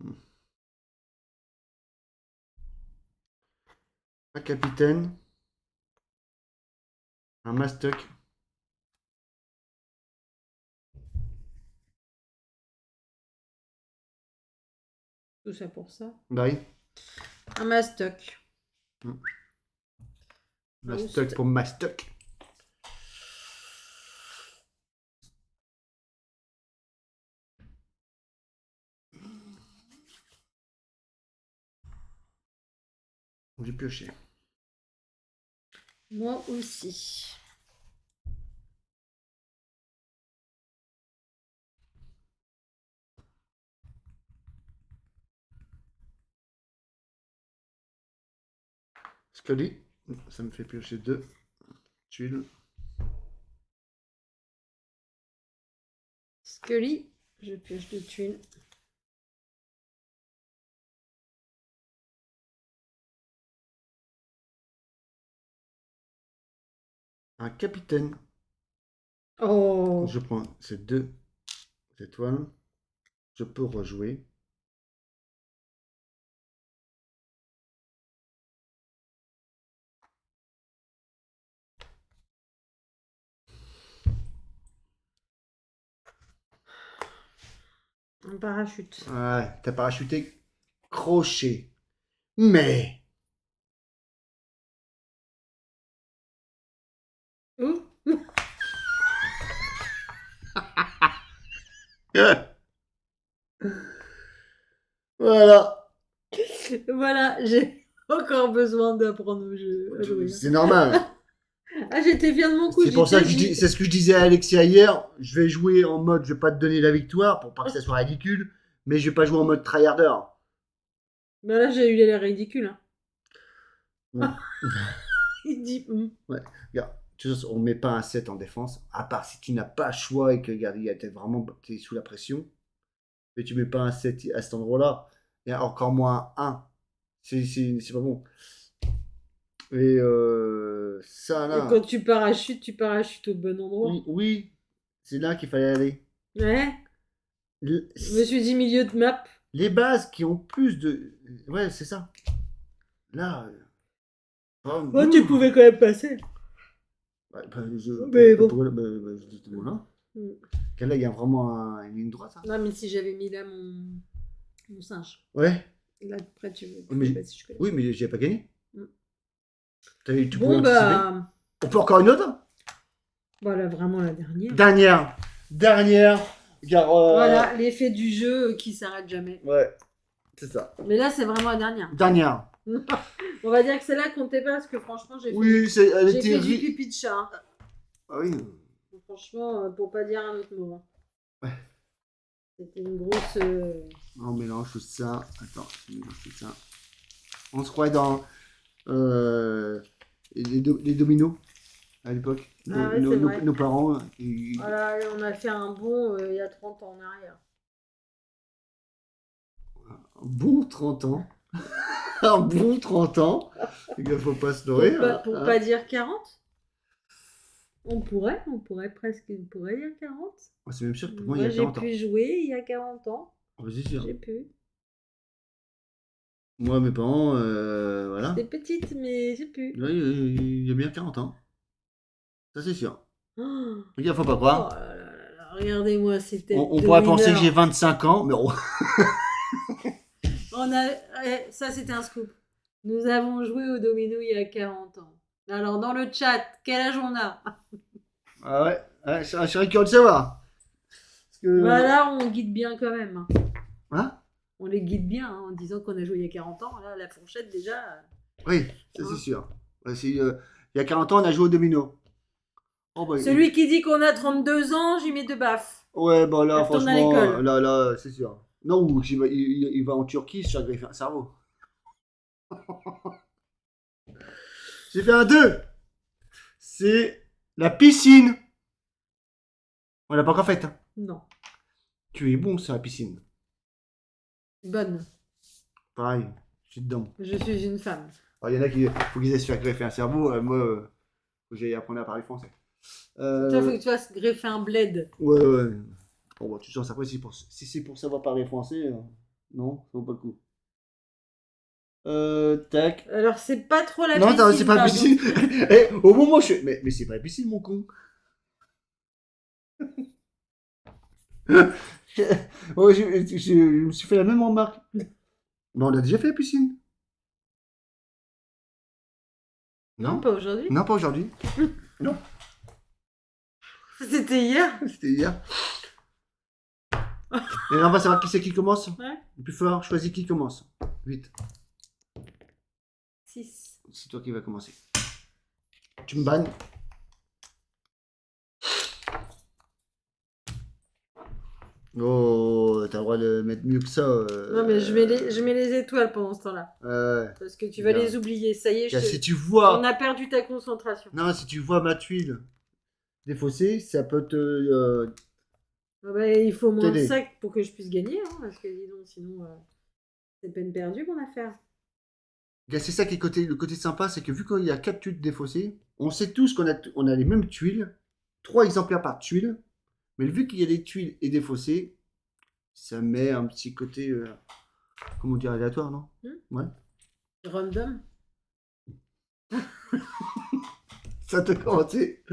Mm. Un capitaine, un mastoc, Tout ça pour ça. bye. Un mastoc. Mm. Un Mastoc pour mastoc. J'ai pioché. Moi aussi. Scully, ça me fait piocher deux tuiles. Scully, je pioche 2 tuiles. Un capitaine. Oh, Je prends ces deux étoiles. Je peux rejouer. un parachute. Ouais, t'as parachuté crochet. Mais. Ouh. Voilà. Voilà, j'ai encore besoin d'apprendre à jouer. C'est normal. Ah, j'étais fière de mon coup. C'est pour ça que J'étais- c'est ce que je disais à Alexia hier. Je vais jouer en mode, je vais pas te donner la victoire pour pas que ça soit ridicule, mais je vais pas jouer en mode tryharder. Bah là, j'ai eu l'air ridicule. Hein. Ouais. Il dit. Ouais. Regarde, de toute façon, on met pas un 7 en défense, à part si tu n'as pas le choix et que regarde, t'es vraiment t'es sous la pression. Mais tu mets pas un 7 à cet endroit-là. Et encore moins un 1. C'est pas bon. Et ça Et quand là. tu parachutes au bon endroit. Oui, oui. C'est là qu'il fallait aller. Ouais. Je me suis dit milieu de map. Les bases qui ont plus de... Ouais, c'est ça. Là... Oh, tu pouvais quand même passer. Ouais, Mais bon. Je dis tout là. Là, il y a vraiment une ligne droite. Hein. Non, mais si j'avais mis là mon singe. Ouais. Là, après, tu Mais, pas si je connais. oui, mais j'ai pas gagné. Tu Bon, pouvais anticiper. On peut encore une autre. Voilà, vraiment la dernière. Dernière. Car, Voilà, l'effet du jeu qui s'arrête jamais. Ouais, c'est ça. Mais là, c'est vraiment la dernière. Dernière. On va dire que celle-là comptait pas parce que franchement, j'ai fait du pipi de chat. Hein. Ah oui. Franchement, pour pas dire un autre mot. Hein. Ouais. C'était une grosse. On mélange tout ça. Attends, je mélange tout ça. On se croit dans les dominos à l'époque. Ah ouais, c'est vrai. Nos parents. Voilà, on a fait un bond il y a 30 ans en arrière. Un bon 30 ans. Un bon 30 ans. Il faut pas se nourrir. Pour pas dire 40. On pourrait presque dire 40. C'est même sûr que pour moi, Moi, il y a 40 ans. j'ai pu jouer il y a 40 ans. C'est sûr. J'ai pu. Moi, mes parents, voilà. J'étais petite, mais j'ai pu. Là, il y a bien 40 ans. Ça, c'est sûr. Regarde, faut pas croire. Oh là là là, regardez-moi, c'était. On pourrait penser que j'ai 25 ans, mais ça, c'était un scoop. Nous avons joué au domino il y a 40 ans. Alors, dans le chat, quel âge on a? Ah ouais, je serais curieux de savoir. Parce que... Voilà, on guide bien quand même. Hein? On les guide bien en disant qu'on a joué il y a 40 ans. Là, la fourchette, déjà. Oui, ça c'est sûr. Il y a 40 ans, on a joué au domino. Oh, bah, Celui qui dit qu'on a 32 ans, j'y mets 2 baffes. Ouais, bah là, Retourne à franchement, l'école. là, c'est sûr. Non, ou il va en Turquie, ça greffer un cerveau. J'ai fait un 2. C'est la piscine. On l'a pas encore faite. Hein. Non. Tu es bon sur la piscine. Bonne. Pareil, je suis dedans. Je suis une femme. Il y en a qui faut qu'ils aient se faire greffer un cerveau. Moi, faut que j'aille apprendre à parler français. Toi, faut que tu fasses greffer un bled. Ouais. Bon, bah, tu sens après, si c'est pour savoir parler français, non, ça vaut pas le coup. Tac. Alors, c'est pas trop la non, piscine. Non, c'est pas la piscine. Au moment où je suis... Mais c'est pas la piscine, mon con. Ouais, je me suis fait la même remarque. Mais on a déjà fait la piscine. Non, pas aujourd'hui. Non, pas aujourd'hui. Non. C'était hier. C'était hier. Et là, on va savoir qui c'est qui commence. Ouais. Le plus fort, choisis qui commence. Vite. 6. C'est toi qui vas commencer. Tu me bannes. Oh, t'as le droit de mettre mieux que ça. Non, mais je mets les étoiles pendant ce temps-là. Parce que tu vas les oublier. Ça y est, si tu vois... on a perdu ta concentration. Non, si tu vois ma tuile défaussée, ça peut te... il faut moins de ça pour que je puisse gagner. Hein, parce que dis donc, sinon, c'est peine perdue mon affaire. C'est ça qui est le côté sympa, c'est que vu qu'il y a 4 tuiles défaussées, on sait tous qu'on a les mêmes tuiles, 3 exemplaires par tuile, mais vu qu'il y a des tuiles et défaussées, ça met un petit côté, comment dire, aléatoire, non? Ouais. Random. Ça te commenté.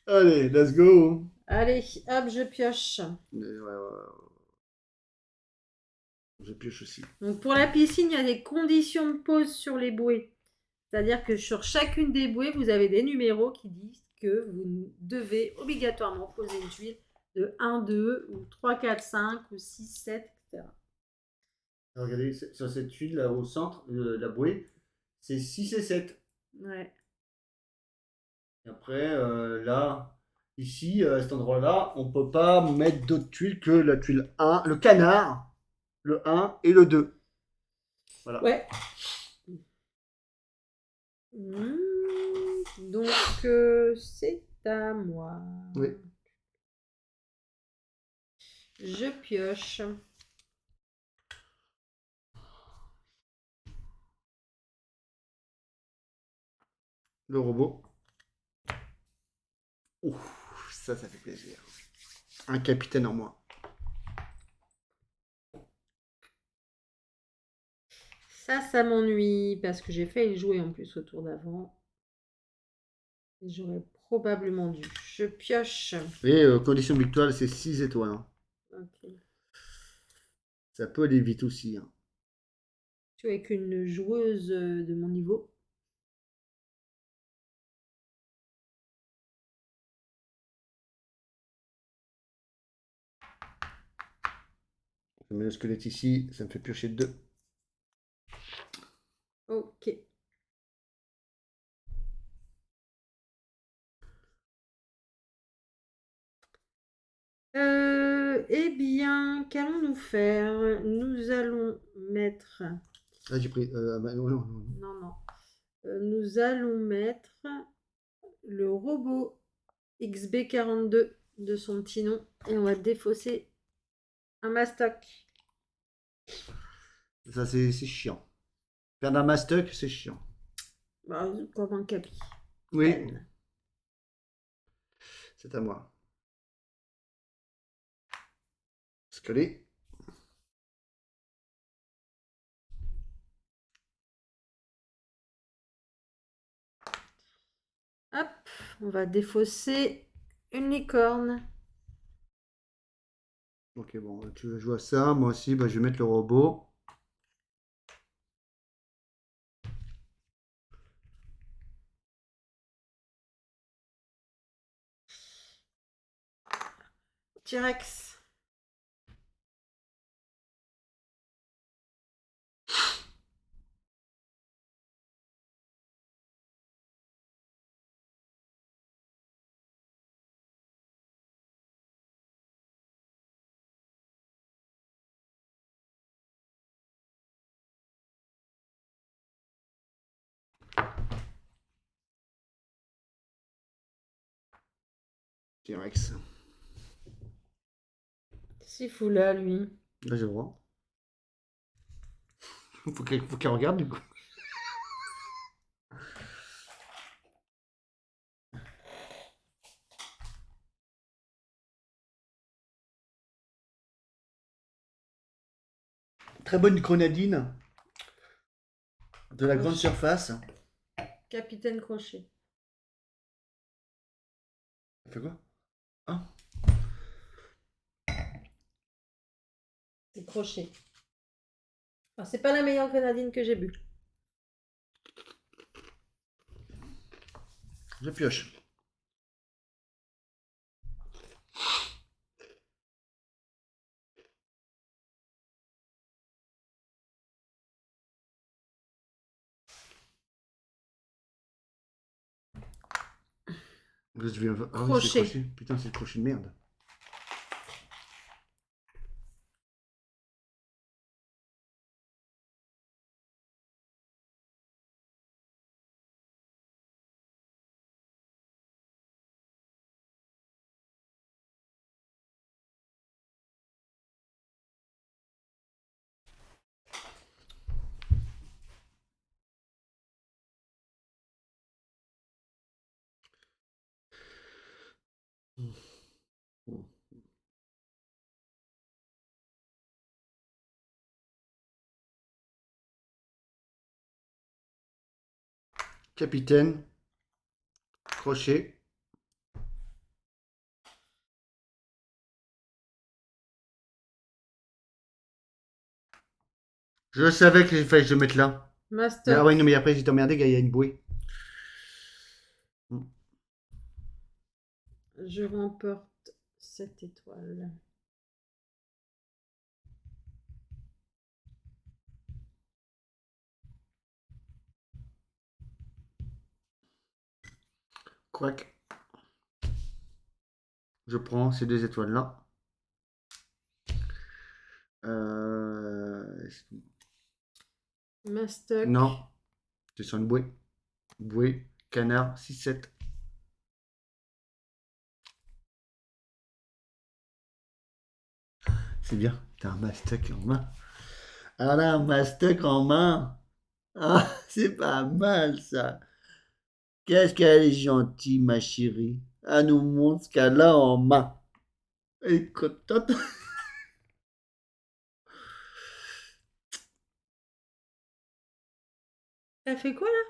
Allez, let's go. Allez, hop, je pioche. Ouais. Je pioche aussi. Donc pour la piscine, il y a des conditions de pose sur les bouées. C'est-à-dire que sur chacune des bouées, vous avez des numéros qui disent que vous devez obligatoirement poser une tuile de 1, 2, ou 3, 4, 5, ou 6, 7, etc. Regardez, sur cette tuile là au centre de la bouée, c'est 6 et 7. Ouais. Et après, là, ici, à cet endroit-là, on ne peut pas mettre d'autres tuiles que la tuile 1, le canard, le 1 et le 2. Voilà. Ouais. Donc, c'est à moi. Oui. Je pioche. Le robot. Ouf, ça fait plaisir. Un capitaine en moins. Ça m'ennuie parce que j'ai failli jouer en plus au tour d'avant. Et j'aurais probablement dû. Je pioche. Et condition de victoire, c'est 6 étoiles. Hein. Ok. Ça peut aller vite aussi. Hein. Tu es avec une joueuse de mon niveau. Je mets le squelette ici, ça me fait piocher 2. Ok. Eh bien, qu'allons-nous faire? Nous allons mettre... Ah, j'ai pris. Non, non, non. Non, non. Nous allons mettre le robot XB42 de son petit nom et on va défausser un mastoc. Ça, c'est chiant. Perdre un mastoc, c'est chiant. Bah, comme un capi. Oui. C'est à moi. Squelette. Hop, on va défausser une licorne. Ok, bon, tu veux jouer à ça. Moi aussi, bah, je vais mettre le robot. T-Rex. T-Rex. Si fou là, lui. Là, j'ai le droit. Faut qu'elle regarde du coup. Très bonne grenadine. De la grande surface. Capitaine Crochet. Ça fait quoi? Ah. C'est Crochet. Enfin, c'est pas la meilleure grenadine que j'ai bu. Je pioche. Je viens... Ah oui, c'est Crochet. le crochet. Putain, c'est le crochet de merde. Capitaine. Crochet. Je savais qu'il fallait que je le mette là. Mastoc. Ah ouais, non, mais après, j'étais emmerdé, il y a une bouée. Je remporte 7 étoiles. Quack. Je prends ces 2 étoiles-là. Mastoc. Non. C'est sur une bouée. Bouée. Canard. 6-7. C'est bien. T'as un mastoc en main. Ah là, un mastoc en main. Ah, c'est pas mal ça. Qu'est-ce qu'elle est gentille, ma chérie. Elle nous montre ce qu'elle a en main. Elle est contente. T'as fait quoi là?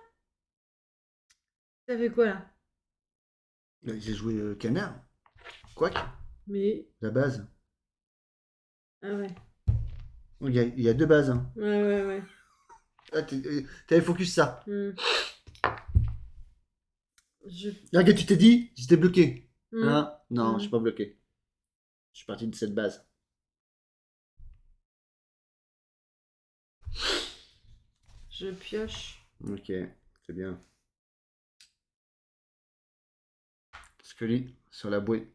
T'as fait quoi là? J'ai joué canard. Quoique, Mais. la base. Ah ouais. Il y a deux bases. Hein. Ouais. Ah, t'avais focus ça. Hmm. Je. Regarde, tu t'es dit, j'étais bloqué. Hmm. Hein? Non, je Hmm. suis pas bloqué. Je suis parti de cette base. Je pioche. Ok, c'est bien. Scully sur la bouée.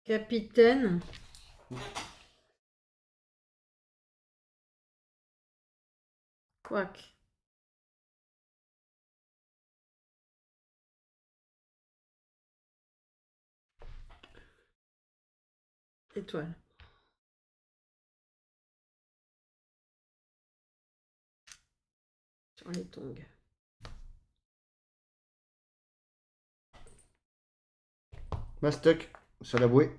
Capitaine. Quack. Étoile. Sur les tongs. Mastoc sur la bouée.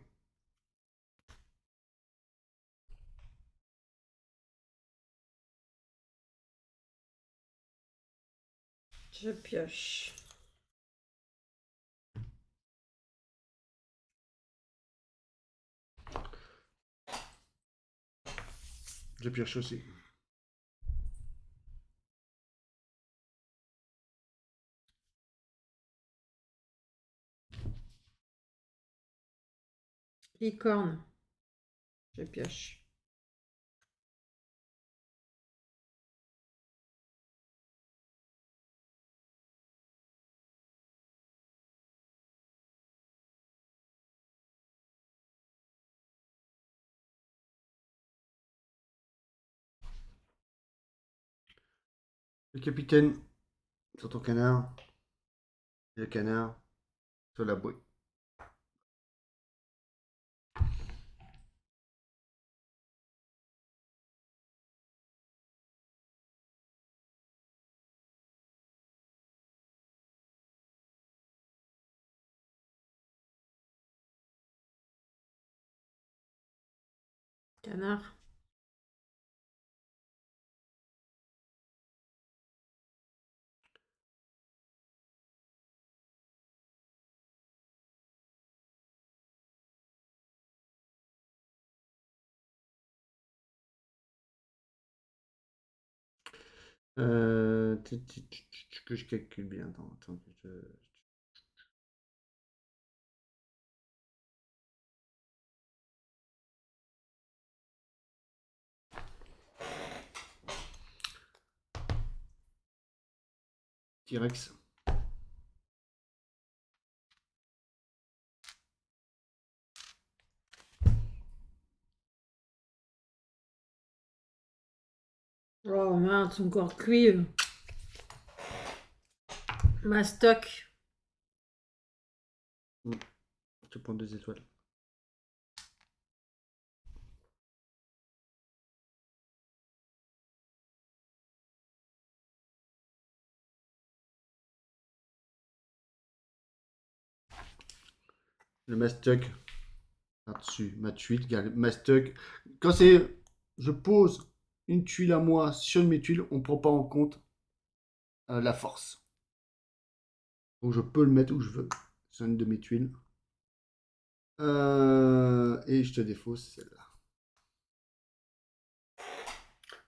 Je pioche. Je pioche aussi. Licorne. Je pioche. Le capitaine sur ton canard. Et le canard sur la bouée. Canard. Que je calcule bien. Attends que je... T-Rex. Oh merde, son corps cuivre. Mastoc. Je te prends 2 étoiles. Le mastoc. Là-dessus, ma tuile. Regarde, mastoc. Quand c'est... Je pose une tuile à moi sur une de mes tuiles, on ne prend pas en compte la force. Donc je peux le mettre où je veux. C'est une de mes tuiles. Et je te défausse celle-là.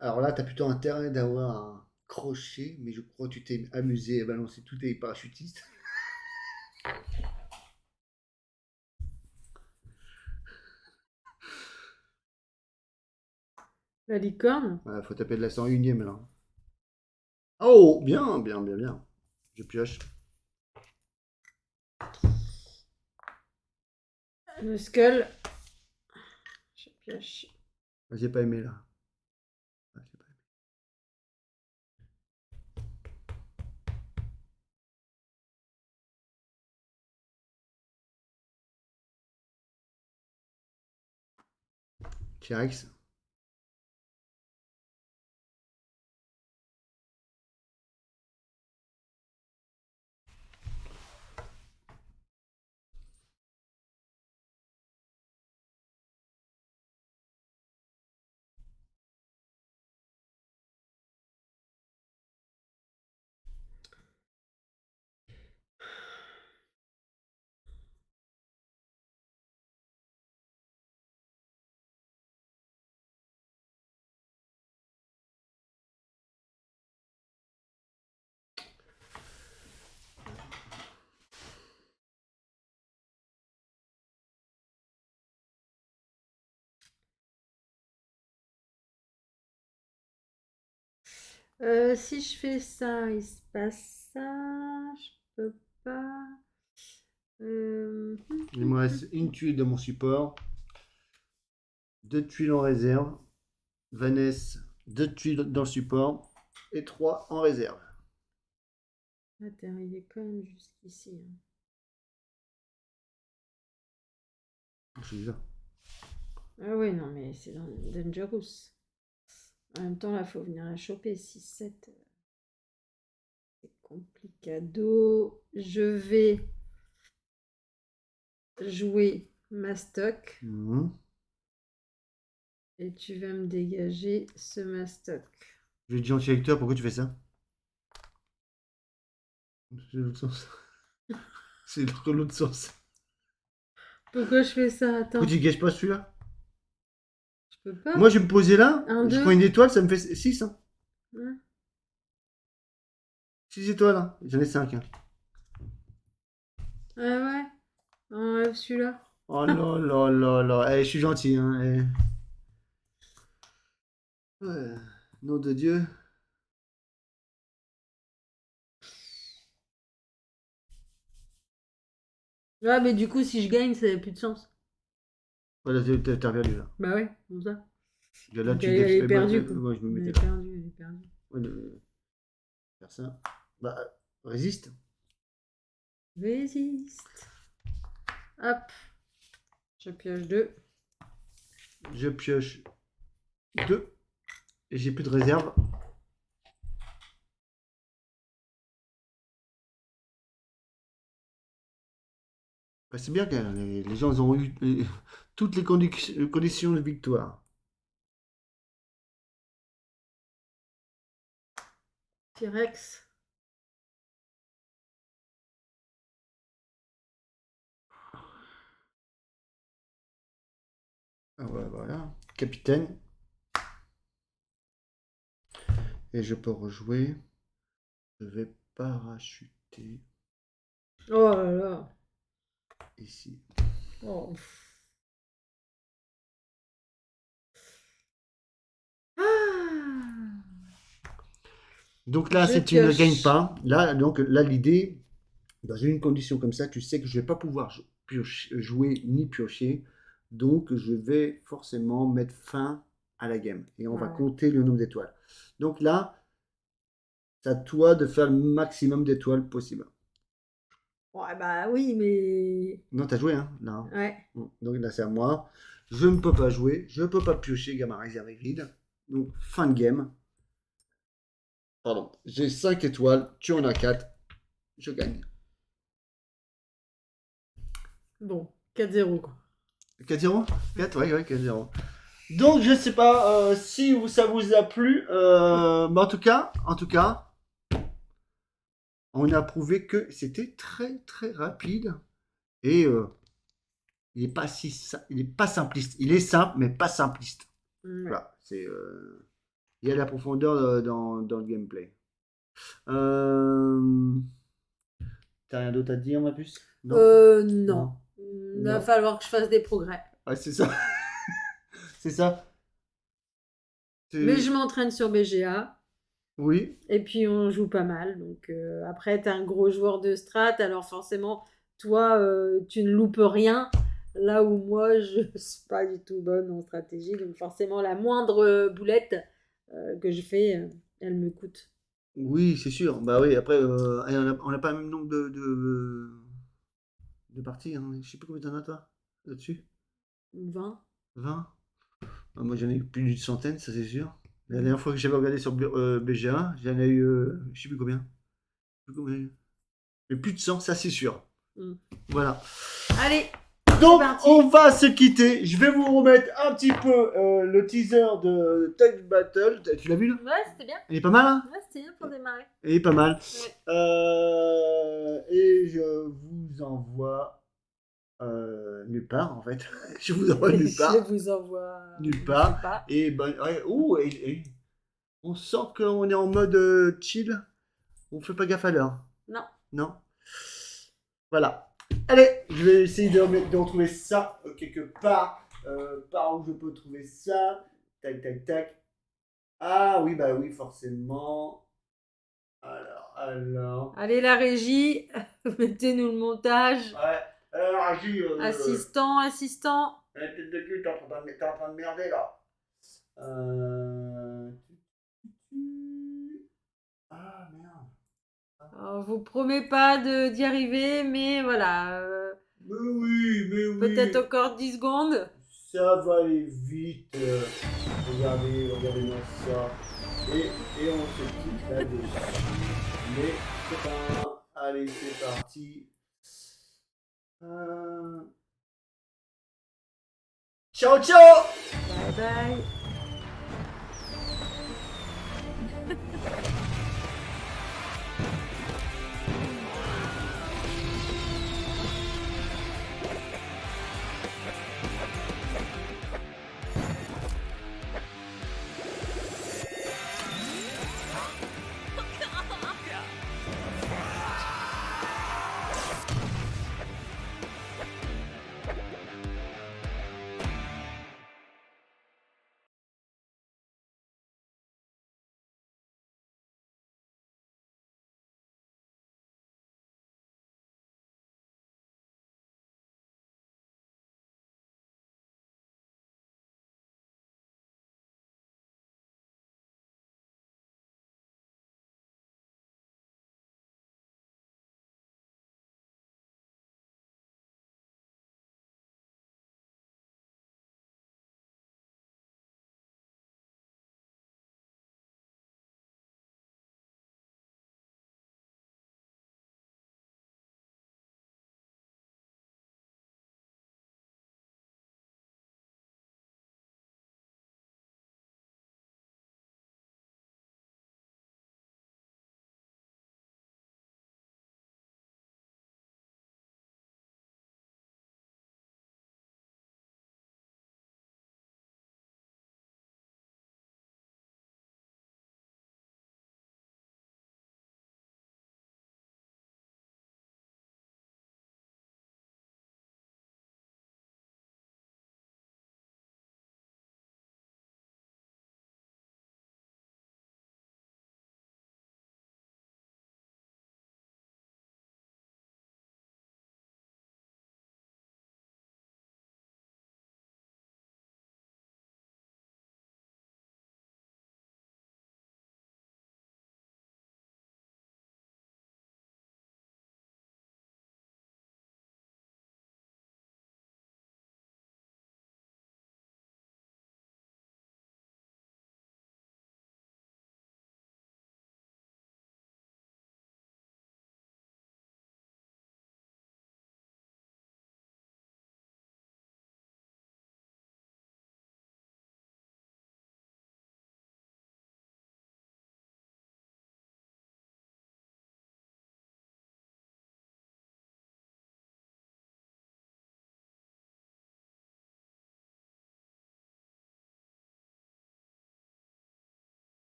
Alors là, tu as plutôt intérêt d'avoir un crochet, mais je crois que tu t'es amusé à balancer tous tes parachutistes. La licorne. Il faut taper de la 101ème là. Oh, bien. Je pioche. Le skull. Je pioche. J'ai pas aimé là. J'ai pas aimé. T-Rex. Si je fais ça, il se passe ça. Je peux pas. Il me reste une tuile de mon support. 2 tuiles en réserve. Vanessa, 2 tuiles dans le support. Et 3 en réserve. Ah, t'es arrivé quand même jusqu'ici. Je suis là. Ah oui, non, mais c'est dangerous. En même temps, là, faut venir la choper. 6-7. C'est complicado. Je vais jouer ma stock. Et tu vas me dégager ce mastoc. Je vais être gentil avec toi, pourquoi tu fais ça? C'est l'autre sens. C'est dans l'autre sens. Pourquoi je fais ça? Attends. Pourquoi tu gâches pas celui-là? Je peux pas. Moi, je vais me poser là. Un, Je deux. prends une étoile, ça me fait 6. Hein. Hein 6 étoiles. Hein. J'en ai 5. Hein. Ah ouais? Enlève celui-là. Oh là là là là. Eh, je suis gentil. Hein. Ouais. Nom de Dieu. Ah, mais du coup, si je gagne, ça n'a plus de sens. Voilà, t'as perdu là. Bah ouais, comme ça. Là, Donc, tu elle est perdue, quoi. Moi, je me Elle est mettais là. perdue, elle est perdue. Ouais, faire ça. Bah, résiste. Résiste. Hop. Je pioche 2. Je pioche 2. Et j'ai plus de réserve. Bah, c'est bien que les gens ont eu toutes les conditions de victoire. T-Rex. Ah ouais, voilà. Capitaine. Et je peux rejouer. Je vais parachuter Oh là là. ici. Oh. Ah. Donc là, Je si tu ne pioche. gagnes pas, là, l'idée, dans une condition comme ça, tu sais que je ne vais pas pouvoir jouer ni piocher. Donc, je vais forcément mettre fin à la game. Et on va Ouais. compter le nombre d'étoiles. Donc là, c'est à toi de faire le maximum d'étoiles possible. Ouais, bah oui, mais. Non, t'as joué, hein, là. Ouais. Donc là, c'est à moi. Je ne peux pas jouer. Je ne peux pas piocher, gamin réserve est vide. Donc, fin de game. Pardon. J'ai 5 étoiles. Tu en as 4. Je gagne. Bon, 4-0, quoi. 4-0 4, ouais, 4-0. Donc, je sais pas si ça vous a plu. Mais en tout cas, on a prouvé que c'était très, très rapide. Et il n'est pas, il est pas simpliste. Il est simple, mais pas simpliste. Ouais. Voilà. Il y a de la profondeur dans le gameplay. T'as rien d'autre à dire, ma puce? Non. Il va Non. falloir que je fasse des progrès. Ouais, c'est ça. C'est ça. Mais je m'entraîne sur BGA. Oui. Et puis on joue pas mal. Donc après, t'es un gros joueur de strat. Alors forcément, toi, tu ne loupes rien. Là où moi, je suis pas du tout bonne en stratégie. Donc forcément, la moindre boulette que je fais, elle me coûte. Oui, c'est sûr. Bah oui, après, on n'a pas le même nombre de parties. Hein. Je sais pas combien t'en as, toi, là-dessus. 20. 20. Moi, j'en ai eu plus d'une centaine, ça c'est sûr. La dernière fois que j'avais regardé sur BGA, j'en ai eu, je sais plus combien. Je sais plus combien. Mais plus de 100, ça c'est sûr. Voilà. Allez, Donc, parti. on va se quitter. Je vais vous remettre un petit peu le teaser de Tech Battle. Tu l'as vu là? Ouais, c'était bien. Il est pas mal, hein? Ouais, c'était bien pour démarrer. Il est pas mal. Ouais. Et je vous envoie nulle part, en fait. Je vous envoie nulle part. Je vous envoie. Nulle je sais part. pas. Et ben, ouais, on sent qu'on est en mode chill. On fait pas gaffe à l'heure. Non. Non. Voilà. Allez, je vais essayer de retrouver ça quelque part. Par où je peux trouver ça. Tac, tac, tac. Ah oui, bah oui, forcément. Alors. Allez, la régie, mettez-nous le montage. Ouais. Alors, Agi, Assistant. la tête de cul, t'es en train de merder là. Ah merde. On vous promet pas d'y arriver, mais voilà. Mais oui. Peut-être encore 10 secondes. Ça va aller vite. Regardez-moi ça. Et on se quitte là-dessus. Mais c'est pas. Allez, c'est parti. Ciao, ciao! Bye bye.